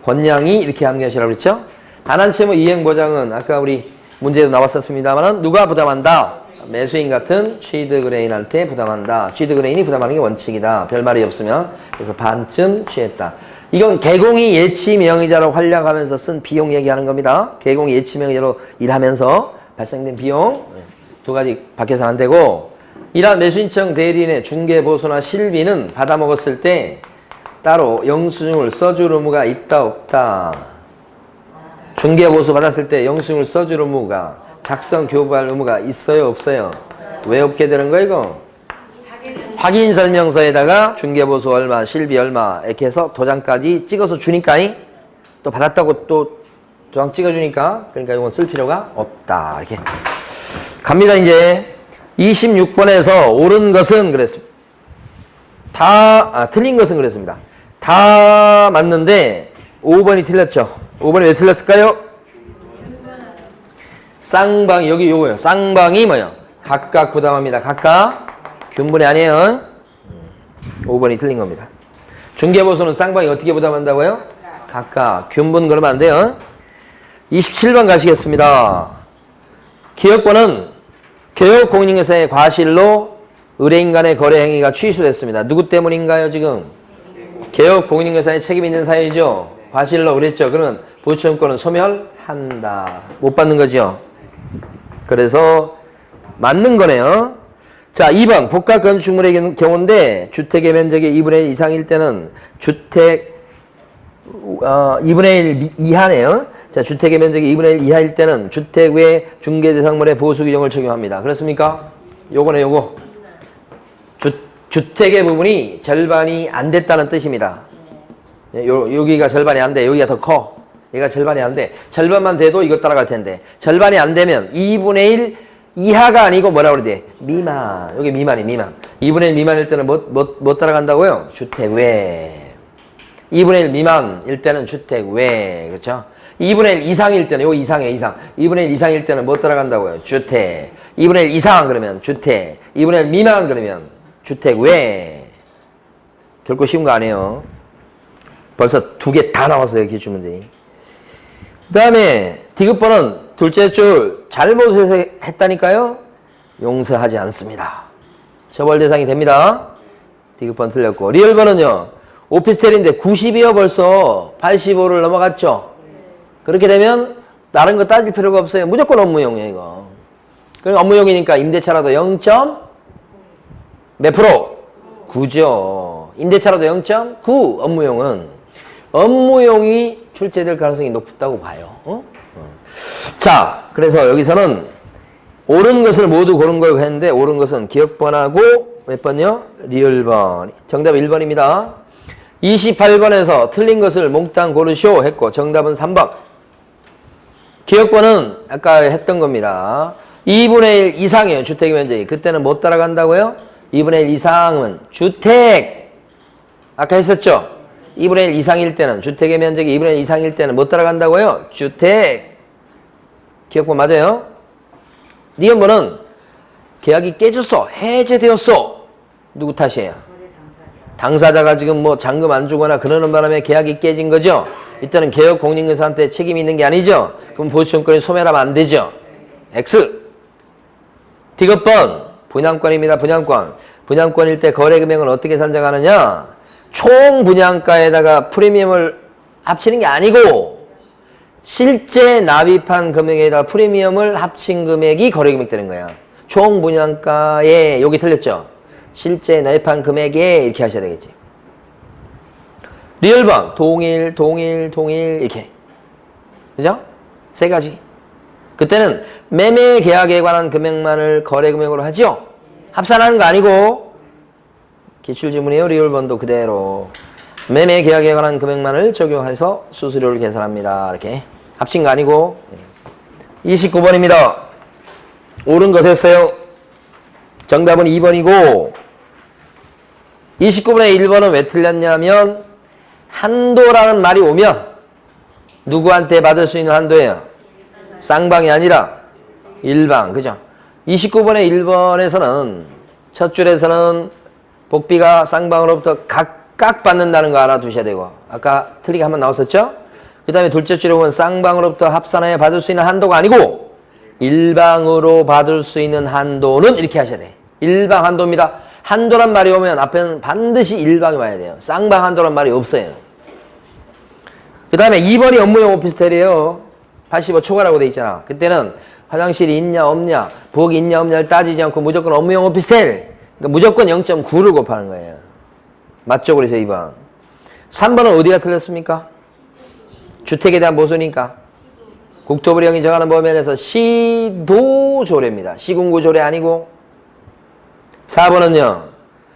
권량이 이렇게 함께하시라고 그랬죠? 반환채무 이행보장은 아까 우리 문제도 나왔었습니다만 누가 부담한다? 매수인 같은 취득 의뢰인한테 부담한다. 취득 의뢰인이 부담하는 게 원칙이다. 별말이 없으면. 그래서 반쯤 취했다. 이건 개공이 예치명의자로 활약하면서 쓴 비용 얘기하는 겁니다. 개공이 예치명의자로 일하면서 발생된 비용. 두 가지 밖에서 안 되고, 이러한 매수인청 대리인의 중개보수나 실비는 받아먹었을 때 따로 영수증을 써줄 의무가 있다 없다. 중개보수 받았을 때 영수증을 써줄 의무가, 작성 교부할 의무가 있어요 없어요? 왜 없게 되는 거야 이거? 확인설명서에다가 중개보수 얼마, 실비 얼마 이렇게 해서 도장까지 찍어서 주니까, 또 받았다고 또 도장 찍어주니까, 그러니까 이건 쓸 필요가 없다. 이렇게 갑니다. 이제 26번에서 옳은 것은 그랬습니다. 틀린 것은 그랬습니다. 다 맞는데 5번이 틀렸죠. 5번이 왜 틀렸을까요? 쌍방이, 여기 요거예요. 쌍방이 뭐예요? 각각 부담합니다. 각각 균분이 아니에요. 5번이 틀린 겁니다. 중개보수는 쌍방이 어떻게 부담한다고요? 각각 균분. 그러면 안 돼요. 27번 가시겠습니다. 기업권은 교역공인중개사의 과실로 의뢰인 간의 거래 행위가 취소됐습니다. 누구 때문인가요, 지금? 교역공인중개사의 책임 있는 사유죠. 과실로 그랬죠. 그러면 보증권은 소멸한다. 못 받는 거죠. 그래서 맞는 거네요. 자, 2번 복합 건축물의 경우인데 주택의 면적이 2분의 1 이상일 때는 주택 2분의 1 이하네요. 자, 주택의 면적이 2분의 1 이하일 때는 주택 외 중개대상물의 보수 규정을 적용합니다. 그렇습니까? 요거네, 요거. 주택의 부분이 절반이 안 됐다는 뜻입니다. 여기가 절반이 안 돼. 여기가 더 커. 얘가 절반이 안 돼. 절반만 돼도 이거 따라갈 텐데. 절반이 안 되면 2분의 1 이하가 아니고 뭐라 그러지? 미만. 여기 미만이 미만. 2분의 1 미만일 때는 뭐 따라간다고요? 주택 외. 2분의 1 미만일 때는 주택 외. 그렇죠? 2분의 1 이상일 때는 여기 이상이에요. 이상. 2분의 1 이상일 때는 뭐 따라간다고요? 주택. 2분의 1 이상 그러면 주택. 2분의 1 미만 그러면 주택 외. 결코 쉬운 거 아니에요. 벌써 2개 다 나왔어요. 기출문제. 그 다음에 디귿번은 둘째 줄 잘못해서 했다니까요. 용서하지 않습니다. 처벌 대상이 됩니다. 디귿번 틀렸고. 리얼번은요. 오피스텔인데 90이요 벌써. 85를 넘어갔죠. 그렇게 되면 다른 거 따질 필요가 없어요. 무조건 업무용이에요 이거. 그러니까 업무용이니까 임대차라도 0. 몇 프로? 9죠. 임대차라도 0.9 업무용은. 업무용이 출제될 가능성이 높다고 봐요. 자, 그래서 여기서는 옳은 것을 모두 고른 걸 했는데 옳은 것은 기억번하고 몇 번요? 리을번. 정답 1번입니다. 28번에서 틀린 것을 몽땅 고르쇼 했고 정답은 3번. 기억번은 아까 했던 겁니다. 2분의 1 이상이에요. 주택의 면적이. 그때는 못 따라간다고요? 2분의 1 이상은 주택. 아까 했었죠? 2분의 1 이상일 때는 주택의 면적이 2분의 1 이상일 때는 못 따라간다고요? 주택. 기억번 맞아요? 리을번은 계약이 깨졌어. 해제되었어. 누구 탓이에요? 당사자가 지금 뭐 잔금 안 주거나 그러는 바람에 계약이 깨진 거죠? 이때는 개업 공인중개사한테 책임이 있는 게 아니죠? 그럼 보수증권이 소멸하면 안 되죠? X. 디귿번 분양권입니다. 분양권. 분양권일 때 거래 금액은 어떻게 산정하느냐? 총 분양가에다가 프리미엄을 합치는 게 아니고 실제 납입한 금액에다 프리미엄을 합친 금액이 거래 금액 되는 거야. 총 분양가에 여기 틀렸죠? 실제 납입한 금액에 이렇게 하셔야 되겠지. 리얼번 동일 이렇게. 그죠? 세 가지. 그때는 매매 계약에 관한 금액만을 거래 금액으로 하죠? 합산하는 거 아니고 기출지문이에요. 리얼번도 그대로 매매 계약에 관한 금액만을 적용해서 수수료를 계산합니다. 이렇게 합친 거 아니고. 29번입니다. 옳은 것 했어요. 정답은 2번이고 29번의 1번은 왜 틀렸냐면 한도라는 말이 오면 누구한테 받을 수 있는 한도예요? 쌍방이 아니라 일방. 그죠? 29번의 1번에서는 첫 줄에서는 복비가 쌍방으로부터 각각 받는다는 거 알아두셔야 되고 아까 틀리게 한번 나왔었죠? 그 다음에 둘째 줄에 보면 쌍방으로부터 합산하여 받을 수 있는 한도가 아니고 일방으로 받을 수 있는 한도는 이렇게 하셔야 돼. 일방 한도입니다. 한도란 말이 오면 앞에는 반드시 일방이 와야 돼요. 쌍방 한도란 말이 없어요. 그 다음에 2번이 업무용 오피스텔이에요. 85 초과라고 돼 있잖아. 그때는 화장실이 있냐 없냐 부엌이 있냐 없냐를 따지지 않고 무조건 업무용 오피스텔. 그러니까 무조건 0.9를 곱하는 거예요. 맞죠? 그래서 2번. 3번은 어디가 틀렸습니까? 주택에 대한 보수니까. 국토부령이 정하는 범위에서 시도조례입니다. 시군구조례 아니고. 4번은요.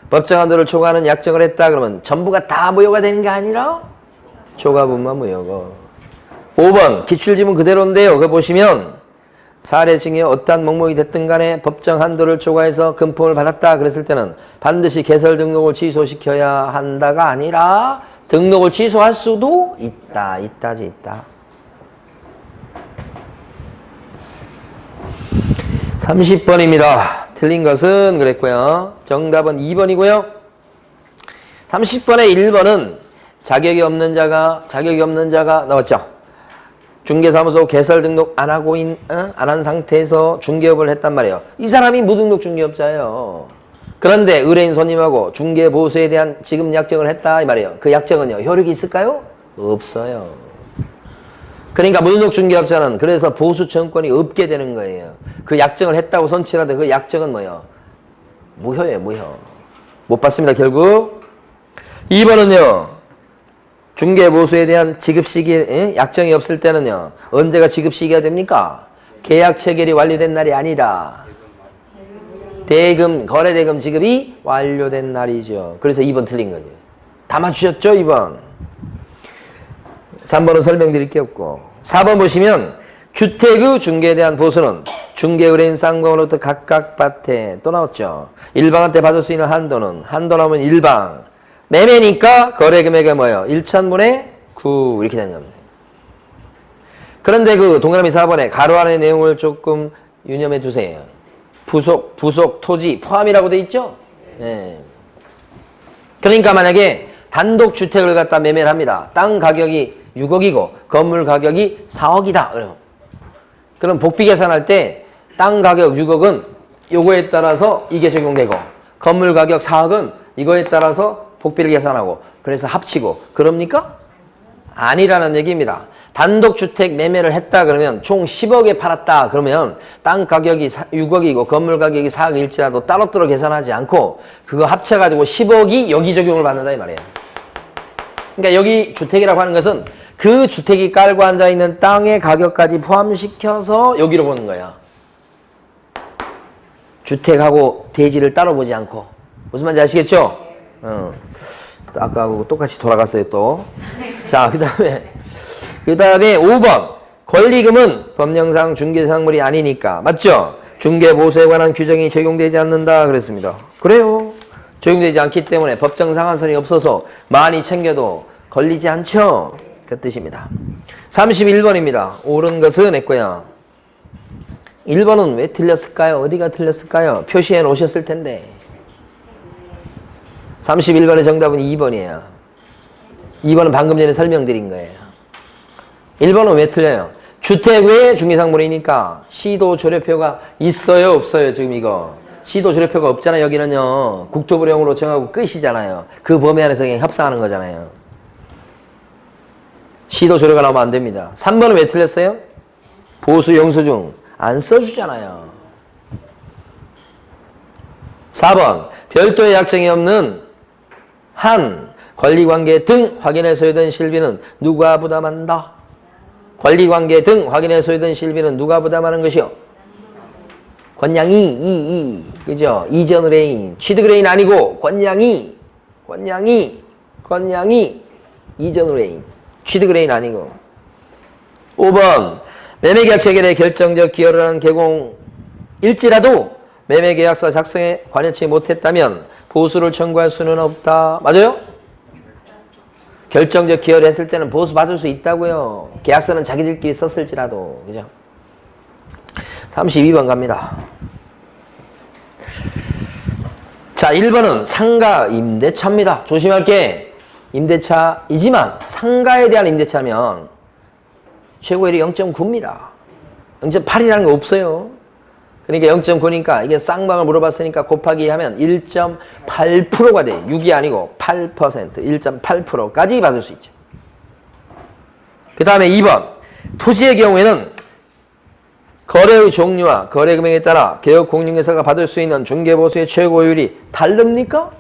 법정 한도를 초과하는 약정을 했다 그러면 전부가 다 무효가 되는 게 아니라 초과분만 무효고. 5번 기출지문 그대로인데요. 그거 보시면 사례 중에 어떠한 목목이 됐든 간에 법정 한도를 초과해서 금품을 받았다 그랬을 때는 반드시 개설 등록을 취소시켜야 한다가 아니라 등록을 취소할 수도 있다. 있다지 있다. 30번입니다. 틀린 것은 그랬고요. 정답은 2번이고요. 30번의 1번은 자격이 없는 자가 나왔죠. 중개사무소 개설 등록 안 한 상태에서 중개업을 했단 말이에요. 이 사람이 무등록 중개업자예요. 그런데 의뢰인 손님하고 중개보수에 대한 지급 약정을 했다 이 말이에요. 그 약정은요. 효력이 있을까요? 없어요. 그러니까 무등록 중개업자는 그래서 보수청권이 없게 되는 거예요. 그 약정을 했다고 손치라도 그 약정은 뭐예요? 무효예요. 무효. 못 받습니다. 결국. 2번은요. 중개보수에 대한 지급 시기 약정이 없을 때는요. 언제가 지급 시기가 됩니까? 계약 체결이 완료된 날이 아니라 거래대금 지급이 완료된 날이죠. 그래서 2번 틀린 거죠. 다 맞추셨죠? 2번. 3번은 설명드릴 게 없고. 4번 보시면 주택의 중개에 대한 보수는 중개 의뢰인 쌍방으로부터 각각 밭에 또 나왔죠. 일방한테 받을 수 있는 한도는 한도 나오면 일방. 매매니까 거래 금액이 뭐예요? 1,000분의 9 이렇게 되는 겁니다. 그런데 그 동그라미 4번에 가로 안의 내용을 조금 유념해 주세요. 부속, 토지 포함이라고 돼 있죠? 네. 그러니까 만약에 단독 주택을 갖다 매매를 합니다. 땅 가격이 6억이고 건물 가격이 4억이다. 그럼 복비 계산할 때 땅 가격 6억은 요거에 따라서 이게 적용되고 건물 가격 4억은 이거에 따라서 복비를 계산하고 그래서 합치고 그럽니까? 아니라는 얘기입니다. 단독주택 매매를 했다 그러면 총 10억에 팔았다 그러면 땅 가격이 6억이고 건물 가격이 4억일지라도 따로따로 계산하지 않고 그거 합쳐가지고 10억이 여기 적용을 받는다 이 말이에요. 그러니까 여기 주택이라고 하는 것은 그 주택이 깔고 앉아있는 땅의 가격까지 포함시켜서 여기로 보는 거야. 주택하고 대지를 따로 보지 않고. 무슨 말인지 아시겠죠? 아까하고 똑같이 돌아갔어요 또. 자, 그 다음에 5번 권리금은 법령상 중개대상물이 아니니까 맞죠? 중개보수에 관한 규정이 적용되지 않는다 그랬습니다. 그래요. 적용되지 않기 때문에 법정 상한선이 없어서 많이 챙겨도 걸리지 않죠? 그 뜻입니다. 31번입니다. 옳은 것은 내 거야. 1번은 왜 틀렸을까요? 어디가 틀렸을까요? 표시해 놓으셨을 텐데. 31번의 정답은 2번이에요. 2번은 방금 전에 설명드린 거예요. 1번은 왜 틀려요? 주택 외에 중개상물이니까 시도 조례표가 있어요? 없어요? 지금 이거. 시도 조례표가 없잖아요. 여기는요. 국토부령으로 정하고 끝이잖아요. 그 범위 안에서 그냥 협상하는 거잖아요. 시도 조례가 나오면 안 됩니다. 3번은 왜 틀렸어요? 보수 영수증 안 써주잖아요. 4번 별도의 약정이 없는 한 권리관계 등 확인에 소요된 실비는 누가 부담한다? 권리관계 등 확인에 소요된 실비는 누가 부담하는 것이요? 권양이 그죠? 이전 의뢰인 취득 의뢰인 아니고 권양이 이전 의뢰인 취득 의뢰인 아니고. 5번 매매계약 체결에 결정적 기여를 하는 개공일지라도 매매계약서 작성에 관여치 못했다면 보수를 청구할 수는 없다. 맞아요? 결정적 기여를 했을 때는 보수 받을 수 있다고요. 계약서는 자기들끼리 썼을지라도. 그죠? 32번 갑니다. 자, 1번은 상가 임대차입니다. 조심할 게 임대차이지만 상가에 대한 임대차면 최고율이 0.9입니다. 0.8이라는 거 없어요. 그러니까 0.9니까 이게 쌍방을 물어봤으니까 곱하기 하면 1.8%가 돼. 6이 아니고 8%, 1.8%까지 받을 수 있죠. 그 다음에 2번. 토지의 경우에는 거래의 종류와 거래 금액에 따라 개업공인중개사가 받을 수 있는 중개보수의 최고율이 다릅니까?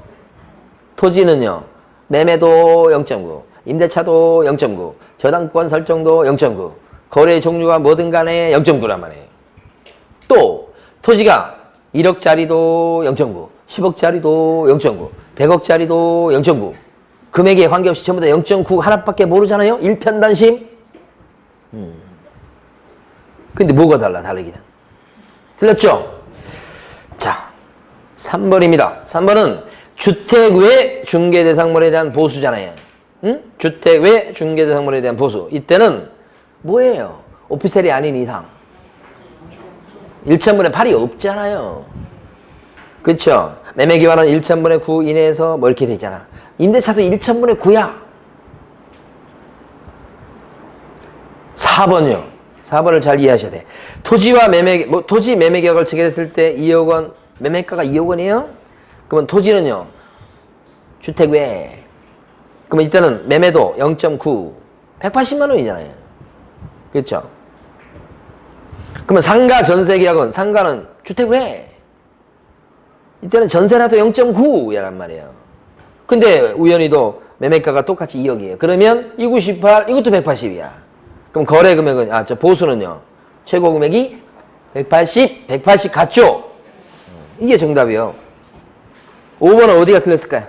토지는요. 매매도 0.9, 임대차도 0.9, 저당권 설정도 0.9, 거래 종류가 뭐든 간에 0.9란 말이에요. 또 토지가 1억짜리도 0.9, 10억짜리도 0.9, 100억짜리도 0.9. 금액에 관계없이 전부 다 0.9 하나밖에 모르잖아요. 일편단심. 근데 뭐가 다르기는. 틀렸죠? 자, 3번입니다. 3번은 주택 외 중개대상물에 대한 보수잖아요. 응? 주택 외 중개대상물에 대한 보수. 이때는 뭐예요? 오피스텔이 아닌 이상. 1,000분의 8이 없잖아요. 그쵸? 매매기간은 1,000분의 9 이내에서 뭐 이렇게 되잖아. 임대차도 1,000분의 9야. 4번이요. 4번을 잘 이해하셔야 돼. 토지와 토지 매매계약을 체결했을 때 2억 원, 매매가가 2억 원이에요? 그러면 토지는요, 주택 외. 그러면 이때는 매매도 0.9, 180만 원이잖아요. 그렇죠? 그러면 상가 전세계약은 상가는 주택 외. 이때는 전세라도 0.9란 말이에요. 근데 우연히도 매매가가 똑같이 2억이에요. 그러면 298, 이것도 180이야. 그럼 거래 금액은, 보수는요, 최고 금액이 180 같죠? 이게 정답이요. 5번은 어디가 틀렸을까요?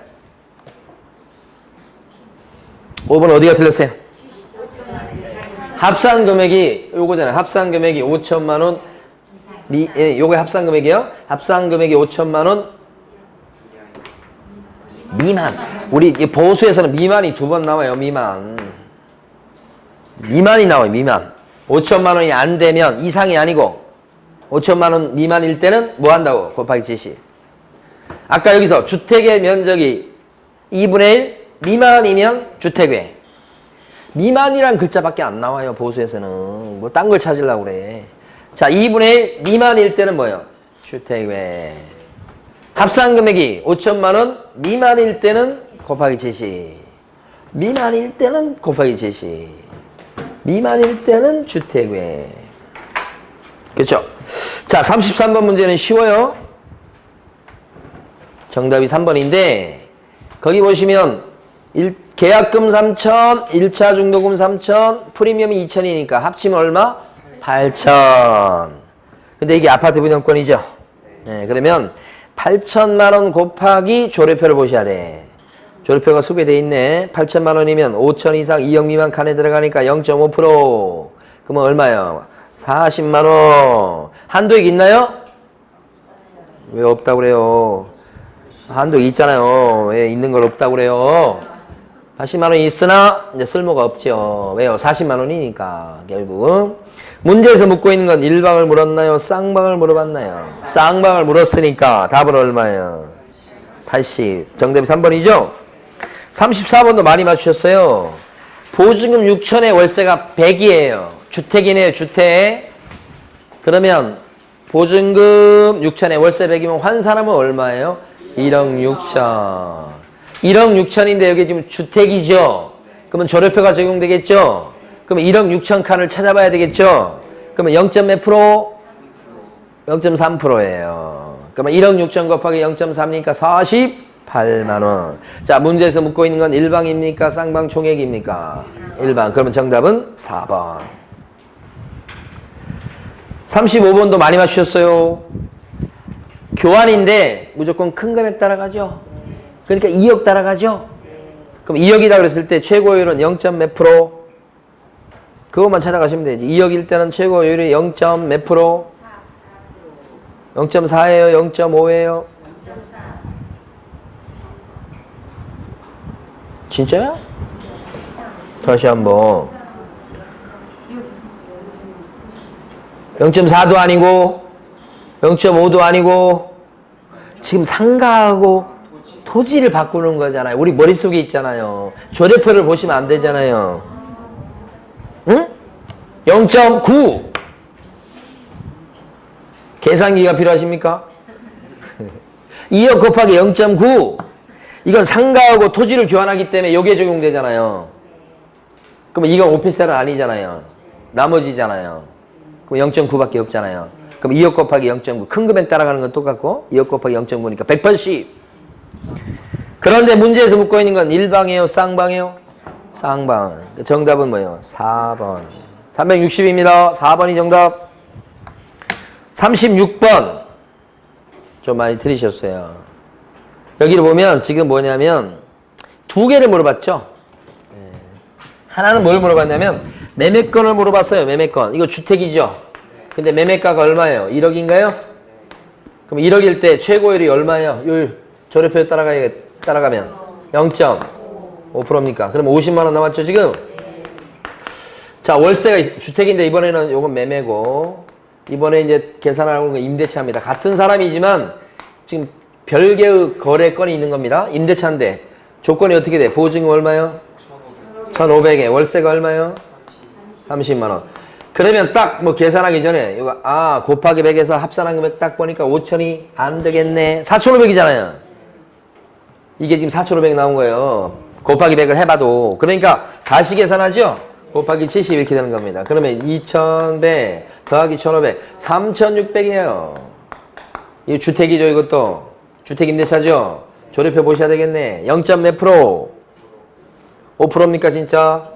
5번은 어디가 틀렸어요? 합산 금액이 요거잖아요. 합산 금액이 5천만 원. 요게 합산 금액이요? 합산 금액이 5천만 원 미만. 우리 보수에서는 미만이 2번 나와요. 미만이 나와요. 미만. 5천만 원이 안 되면 이상이 아니고 5천만 원 미만일 때는 뭐 한다고? 곱하기 70. 아까 여기서 주택의 면적이 2분의 1 미만이면 주택외. 미만이란 글자밖에 안 나와요. 보수에서는. 뭐 딴 걸 찾으려고 그래. 자, 2분의 1 미만일 때는 뭐예요? 주택외. 합산 금액이 5천만 원 미만일 때는 곱하기 70. 미만일 때는 곱하기 70. 미만일 때는 주택외. 그렇죠? 자, 33번 문제는 쉬워요. 정답이 3번인데 거기 보시면 계약금 3천, 1차 중도금 3천, 프리미엄이 2천이니까 합치면 얼마? 8천. 근데 이게 아파트 분양권이죠? 네, 그러면 8천만 원 곱하기 조례표를 보셔야 돼. 조례표가 수배돼 있네. 8천만 원이면 5천 이상 2억 미만 칸에 들어가니까 0.5%. 그러면 얼마요? 40만 원. 한도액 있나요? 왜 없다고 그래요? 한도액 있잖아요. 왜 있는 걸 없다고 그래요? 80만 원이 있으나 이제 쓸모가 없죠. 왜요? 40만 원이니까 결국. 문제에서 묻고 있는 건 일방을 물었나요? 쌍방을 물어봤나요? 쌍방을 물었으니까 답은 얼마예요? 80. 정답이 3번이죠? 34번도 많이 맞추셨어요. 보증금 6천에 월세가 100이에요. 주택이네요. 주택. 그러면 보증금 6천에 월세 100이면 환산하면 얼마예요? 1억 6천. 1억 6천인데 여기 지금 주택이죠? 그러면 조례표가 적용되겠죠? 그러면 1억 6천 칸을 찾아봐야 되겠죠? 그러면 0. 몇 프로? 0.3%예요. 그러면 1억 6천 곱하기 0.3이니까 48만 원. 자, 문제에서 묻고 있는 건 일방입니까? 쌍방 총액입니까? 일방. 그러면 정답은 4번. 35번도 많이 맞추셨어요. 교환인데 무조건 큰 금액 따라가죠? 그러니까 2억 따라가죠? 그럼 2억이다 그랬을 때 최고율은 0. 몇 프로? 그것만 찾아가시면 되지. 2억일 때는 최고율이 0. 몇 프로? 0.4예요? 0.5예요? 진짜야? 다시 한번. 0.4도 아니고 0.5도 아니고 지금 상가하고 토지를 바꾸는 거잖아요. 우리 머릿속에 있잖아요. 조례표를 보시면 안 되잖아요. 응? 0.9 계산기가 필요하십니까? 2억 곱하기 0.9 이건 상가하고 토지를 교환하기 때문에 여기에 적용되잖아요. 그럼 이건 오피스텔은 아니잖아요. 나머지잖아요. 그럼 0.9밖에 없잖아요. 그럼 2억 곱하기 0.9 큰 금액 따라가는 건 똑같고 2억 곱하기 0.9니까 180. 그런데 문제에서 묻고 있는 건 일방이에요? 쌍방이에요? 쌍방. 정답은 뭐예요? 4번. 360입니다. 4번이 정답. 36번. 좀 많이 들으셨어요. 여기를 보면 지금 뭐냐면 두 개를 물어봤죠. 하나는 뭘 물어봤냐면 매매건을 물어봤어요. 매매건. 이거 주택이죠. 근데 매매가가 얼마예요? 1억인가요? 그럼 1억일 때 최고율이 얼마예요? 조례표에 따라가면 0.5%입니까? 그럼 50만 원 남았죠 지금? 자, 월세가 주택인데 이번에는 요건 매매고 이번에 이제 계산하는 건 임대차입니다. 같은 사람이지만 지금 별개의 거래건이 있는 겁니다. 임대차인데 조건이 어떻게 돼? 보증금 얼마요? 1,500에 월세가 얼마요? 30만 원. 그러면 딱 뭐 계산하기 전에 이거 곱하기 100에서 합산한 금액 딱 보니까 5천이 안 되겠네. 4,500이잖아요. 이게 지금 4,500 나온 거예요. 곱하기 100을 해봐도. 그러니까 다시 계산하죠? 곱하기 70 이렇게 되는 겁니다. 그러면 2,100 더하기 1,500 3,600이에요. 이 주택이죠 이것도. 주택 임대차죠? 조례표 보셔야 되겠네. 0. 몇 프로? 5%입니까 진짜?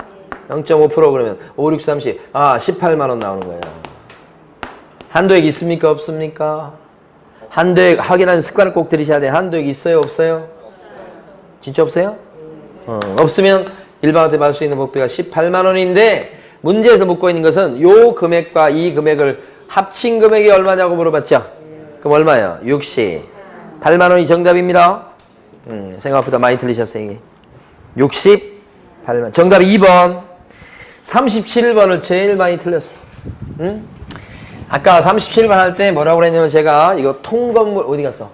0.5% 그러면 5, 6, 30 18만 원 나오는 거예요. 한도액 있습니까 없습니까? 한도액 확인하는 습관을 꼭 들이셔야 돼요. 한도액 있어요 없어요? 진짜 없어요? 없으면 일방한테 받을 수 있는 복비가 18만 원인데 문제에서 묻고 있는 것은 요 금액과 이 금액을 합친 금액이 얼마냐고 물어봤죠. 그럼 얼마예요? 68만 원이 정답입니다. 생각보다 많이 틀리셨어요. 이게. 68만. 정답 2번. 37번을 제일 많이 틀렸어. 응? 아까 37번 할 때 뭐라고 그랬냐면 제가 이거 통건물 어디 갔어?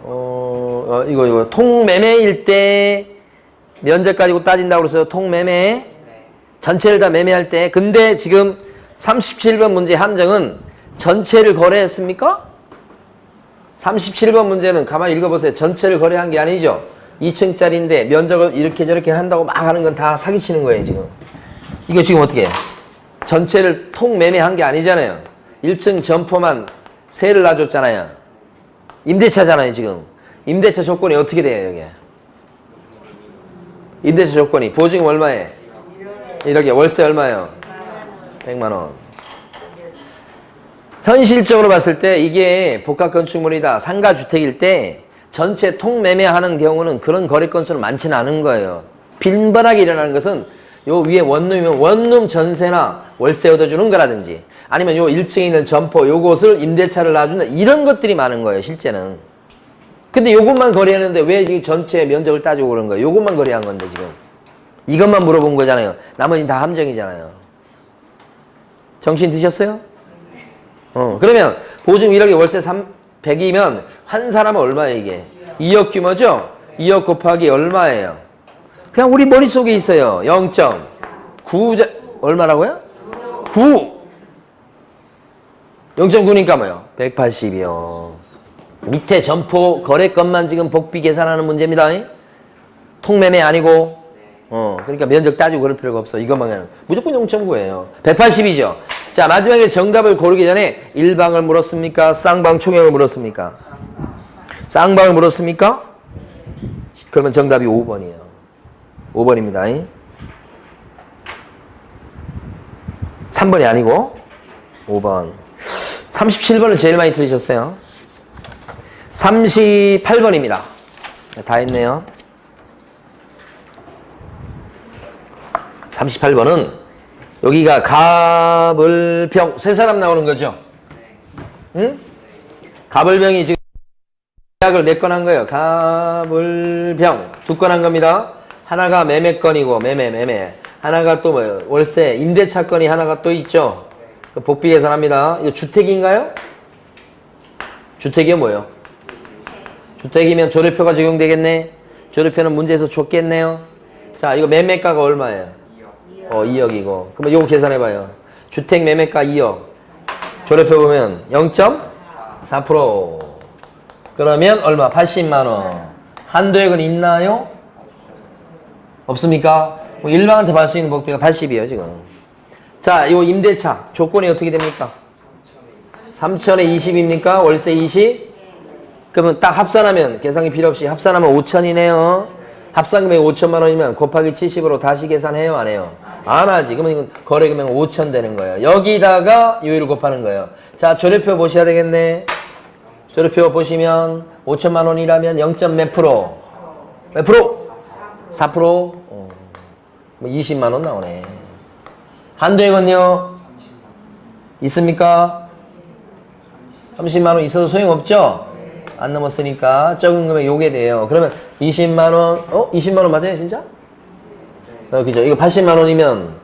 이거 통매매일 때 면적 가지고 따진다고 그랬어요. 통매매. 전체를 다 매매할 때. 근데 지금 37번 문제 함정은 전체를 거래했습니까? 37번 문제는 가만히 읽어보세요. 전체를 거래한 게 아니죠. 2층짜리인데 면적을 이렇게 저렇게 한다고 막 하는 건 다 사기치는 거예요, 지금. 이거 지금 어떻게 해요? 전체를 통매매한 게 아니잖아요. 1층 점포만 세를 놔줬잖아요. 임대차잖아요, 지금. 임대차 조건이 어떻게 돼요, 여기? 임대차 조건이 보증금 얼마에? 이렇게 월세 얼마예요? 100만 원. 현실적으로 봤을 때 이게 복합건축물이다. 상가주택일 때 전체 통매매하는 경우는 그런 거래 건수는 많지는 않은 거예요. 빈번하게 일어나는 것은 요 위에 원룸이면 원룸 전세나 월세 얻어주는 거라든지 아니면 요 1층에 있는 점포 요것을 임대차를 놔준다. 이런 것들이 많은 거예요, 실제는. 근데 요것만 거래했는데 왜 이 전체 면적을 따지고 그런 거예요? 요것만 거래한 건데 지금. 이것만 물어본 거잖아요. 나머지는 다 함정이잖아요. 정신 드셨어요? 그러면 보증 1억에 월세 100이면 한 사람은 얼마예요, 이게? 2억 규모죠? 2억 곱하기 얼마예요? 그냥 우리 머릿속에 있어요. 0.9 얼마라고요? 9. 0.9니까 뭐요? 180이요. 밑에 점포 거래건만 지금 복비 계산하는 문제입니다. 통매매 아니고. 그러니까 면적 따지고 그럴 필요가 없어. 이것만 그냥 무조건 0.9예요. 180이죠. 자, 마지막에 정답을 고르기 전에 일방을 물었습니까? 쌍방 총액을 물었습니까? 쌍방을 물었습니까? 그러면 정답이 5번이에요. 5번입니다. 3번이 아니고 5번. 37번을 제일 많이 틀리셨어요. 38번입니다. 다 했네요. 38번은 여기가 가불병 세 사람 나오는 거죠. 응? 가불병이 지금 계약을 몇 건 한 거예요. 가불병 2건 한 겁니다. 하나가 매매건이고 매매. 하나가 또 뭐예요? 월세 임대차 건이 하나가 또 있죠. 복비 계산합니다. 이거 주택인가요? 주택이 뭐예요? 주택이면 조례표가 적용되겠네. 조례표는 문제에서 줬겠네요. 자, 이거 매매가가 얼마예요? 2억이고. 그러면 요거 계산해봐요. 주택 매매가 2억. 조례표 보면 0.4%. 그러면 얼마? 80만원. 한도액은 있나요? 없습니까? 일방한테 받을 수 있는 복비가 80이에요, 지금. 자, 요 임대차. 조건이 어떻게 됩니까? 3천에 20입니까? 월세 20? 그러면 딱 합산하면, 계산이 필요 없이 합산하면 5천이네요. 합산금액 5천만 원이면 곱하기 70으로 다시 계산해요, 안 해요? 안 하지. 그러면 이건 거래금액 5천 되는 거예요. 여기다가 요율을 곱하는 거예요. 자, 조례표 보셔야 되겠네. 조례표 보시면 5천만 원이라면 0. 몇 프로? 몇 프로? 4%? 뭐 20만 원 나오네. 한도액은요? 있습니까? 30만 원 있어도 소용없죠? 안 넘었으니까 적은 금액 요게 돼요. 그러면 20만 원, 20만 원 맞아요, 진짜? 그죠? 이거 80만 원이면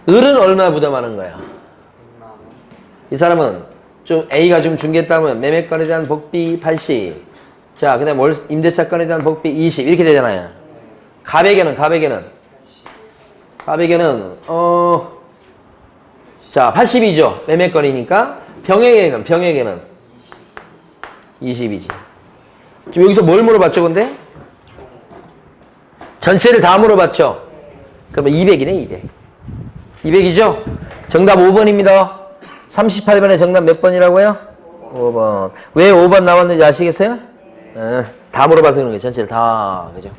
을은 얼마 부담하는 거야? 이 사람은 좀 A가 좀 준겠다면 매매건에 대한 복비 80. 자, 그 다음에 임대차 건에 대한 복비 20. 이렇게 되잖아요. 가백에는 자, 80이죠. 매매건이니까. 병액에는 20이지. 지금 여기서 뭘 물어봤죠, 근데? 전체를 다 물어봤죠? 그러면 200이네, 200. 200이죠? 정답 5번입니다. 38번에 정답 몇 번이라고요? 5번. 왜 5번 나왔는지 아시겠어요? 다 물어봐서 그런 거예요. 전체를 다. 그죠?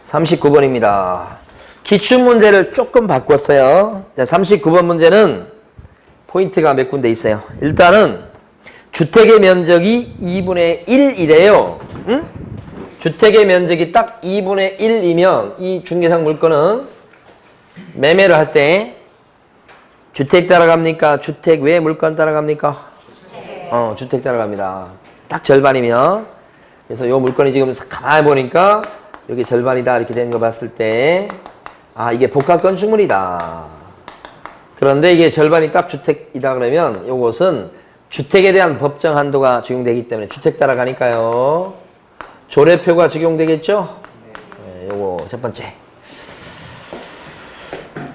39번입니다. 기출문제를 조금 바꿨어요. 자, 39번 문제는 포인트가 몇 군데 있어요. 일단은 주택의 면적이 2분의 1이래요. 응? 주택의 면적이 딱 2분의 1이면 이 중개상 물건은 매매를 할 때 주택 따라갑니까? 주택 외 물건 따라갑니까? 주택 따라갑니다. 딱 절반이면. 그래서 요 물건이 지금 가만히 보니까 여기 절반이다 이렇게 된 거 봤을 때 이게 복합 건축물이다. 그런데 이게 절반이 딱 주택이다 그러면 요것은 주택에 대한 법정 한도가 적용되기 때문에 주택 따라가니까요. 조례표가 적용되겠죠? 네, 요거 첫 번째.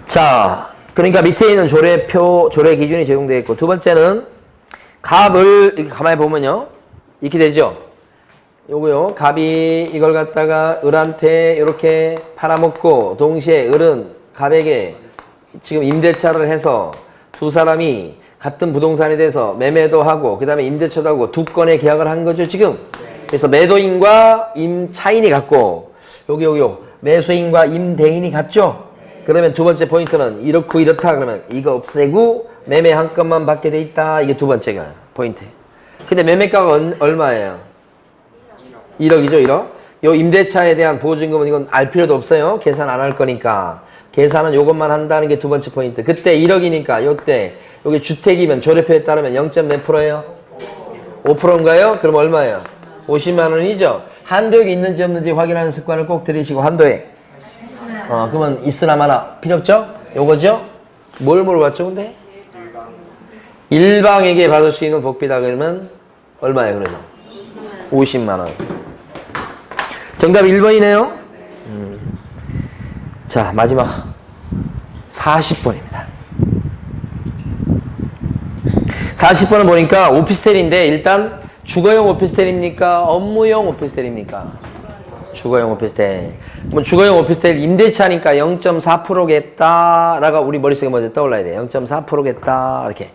자, 그러니까 밑에 있는 조례표, 조례 기준이 적용되겠고, 두 번째는 값을 이렇게 가만히 보면요. 이렇게 되죠? 요거요. 갑이 이걸 갖다가 을한테 이렇게 팔아먹고, 동시에 을은 갑에게 지금 임대차를 해서 두 사람이 같은 부동산에 대해서 매매도 하고, 그 다음에 임대차도 하고, 두 건의 계약을 한 거죠, 지금. 그래서 매도인과 임차인이 같고, 요요. 매수인과 임대인이 같죠? 그러면 두 번째 포인트는 이렇고 이렇다 그러면 이거 없애고 매매 한 건만 받게 돼 있다. 이게 두 번째가 포인트. 근데 매매가가 얼마예요? 1억이죠, 1억. 요 임대차에 대한 보증금은 이건 알 필요도 없어요. 계산 안 할 거니까. 계산은 요것만 한다는 게 두 번째 포인트. 그때 1억이니까 요때 여기 주택이면 조례표에 따르면 0몇 %예요? 5%인가요? 그럼 얼마예요? 50만 원이죠. 한도액이 있는지 없는지 확인하는 습관을 꼭 들이시고 한도액. 그러면 있으나 마나 필요 없죠? 요거죠? 뭘 물어봤죠, 근데? 일방에게 받을 수 있는 복비다 그러면 얼마예요, 그래서? 50만 원. 정답이 1번이네요. 자, 마지막 40번입니다. 40번은 보니까 오피스텔인데 일단 주거용 오피스텔입니까? 업무용 오피스텔입니까? 주거용 오피스텔. 뭐 주거용 오피스텔 임대차니까 0.4%겠다라가 우리 머릿속에 먼저 떠올라야 돼요. 0.4%겠다 이렇게.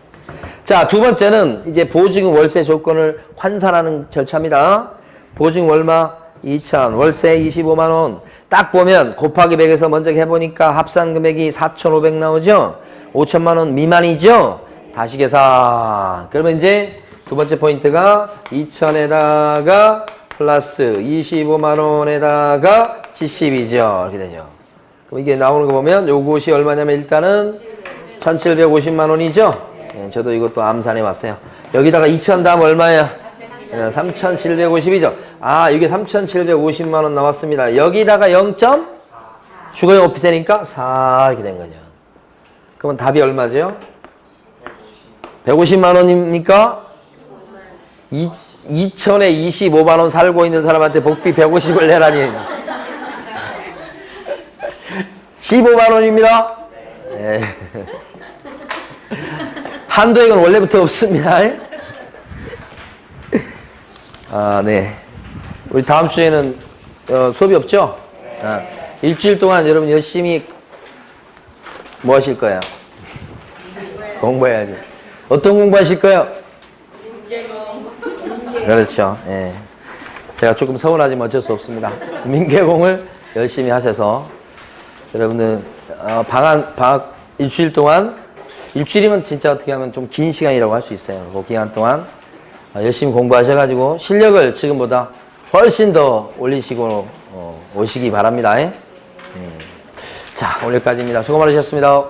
자, 두 번째는 이제 보증금 월세 조건을 환산하는 절차입니다. 보증금 얼마? 2천, 월세 25만 원. 딱 보면 곱하기 100에서 먼저 해보니까 합산 금액이 4,500 나오죠? 5천만 원 미만이죠? 다시 계산. 그러면 이제 두 번째 포인트가 2천에다가 플러스 25만 원에다가 70이죠. 이렇게 되죠. 그럼 이게 나오는 거 보면 요것이 얼마냐면 일단은 1,750만 원이죠. 네, 저도 이것도 암산해 왔어요. 여기다가 2천 다음 얼마야? 3,750이죠. 이게 3,750만 원 나왔습니다. 여기다가 0. 주거용 오피스니까 4 이렇게 된 거죠. 그러면 답이 얼마죠? 150만 원입니까? 2천에 25만 원 살고 있는 사람한테 복비 150을 내라니. 15만 원입니다. 네. 한도액은 원래부터 없습니다. 네. 우리 다음 주에는 수업이 없죠? 일주일 동안 여러분 열심히 뭐 하실 거예요? 공부해야죠. 어떤 공부하실 거예요? 그렇죠. 예. 제가 조금 서운하지만 어쩔 수 없습니다. 민계공을 열심히 하셔서 여러분들 방학 일주일 동안, 일주일이면 진짜 어떻게 하면 좀 긴 시간이라고 할 수 있어요. 그 기간 동안 열심히 공부하셔가지고 실력을 지금보다 훨씬 더 올리시고 오시기 바랍니다. 자, 오늘까지입니다. 수고 많으셨습니다.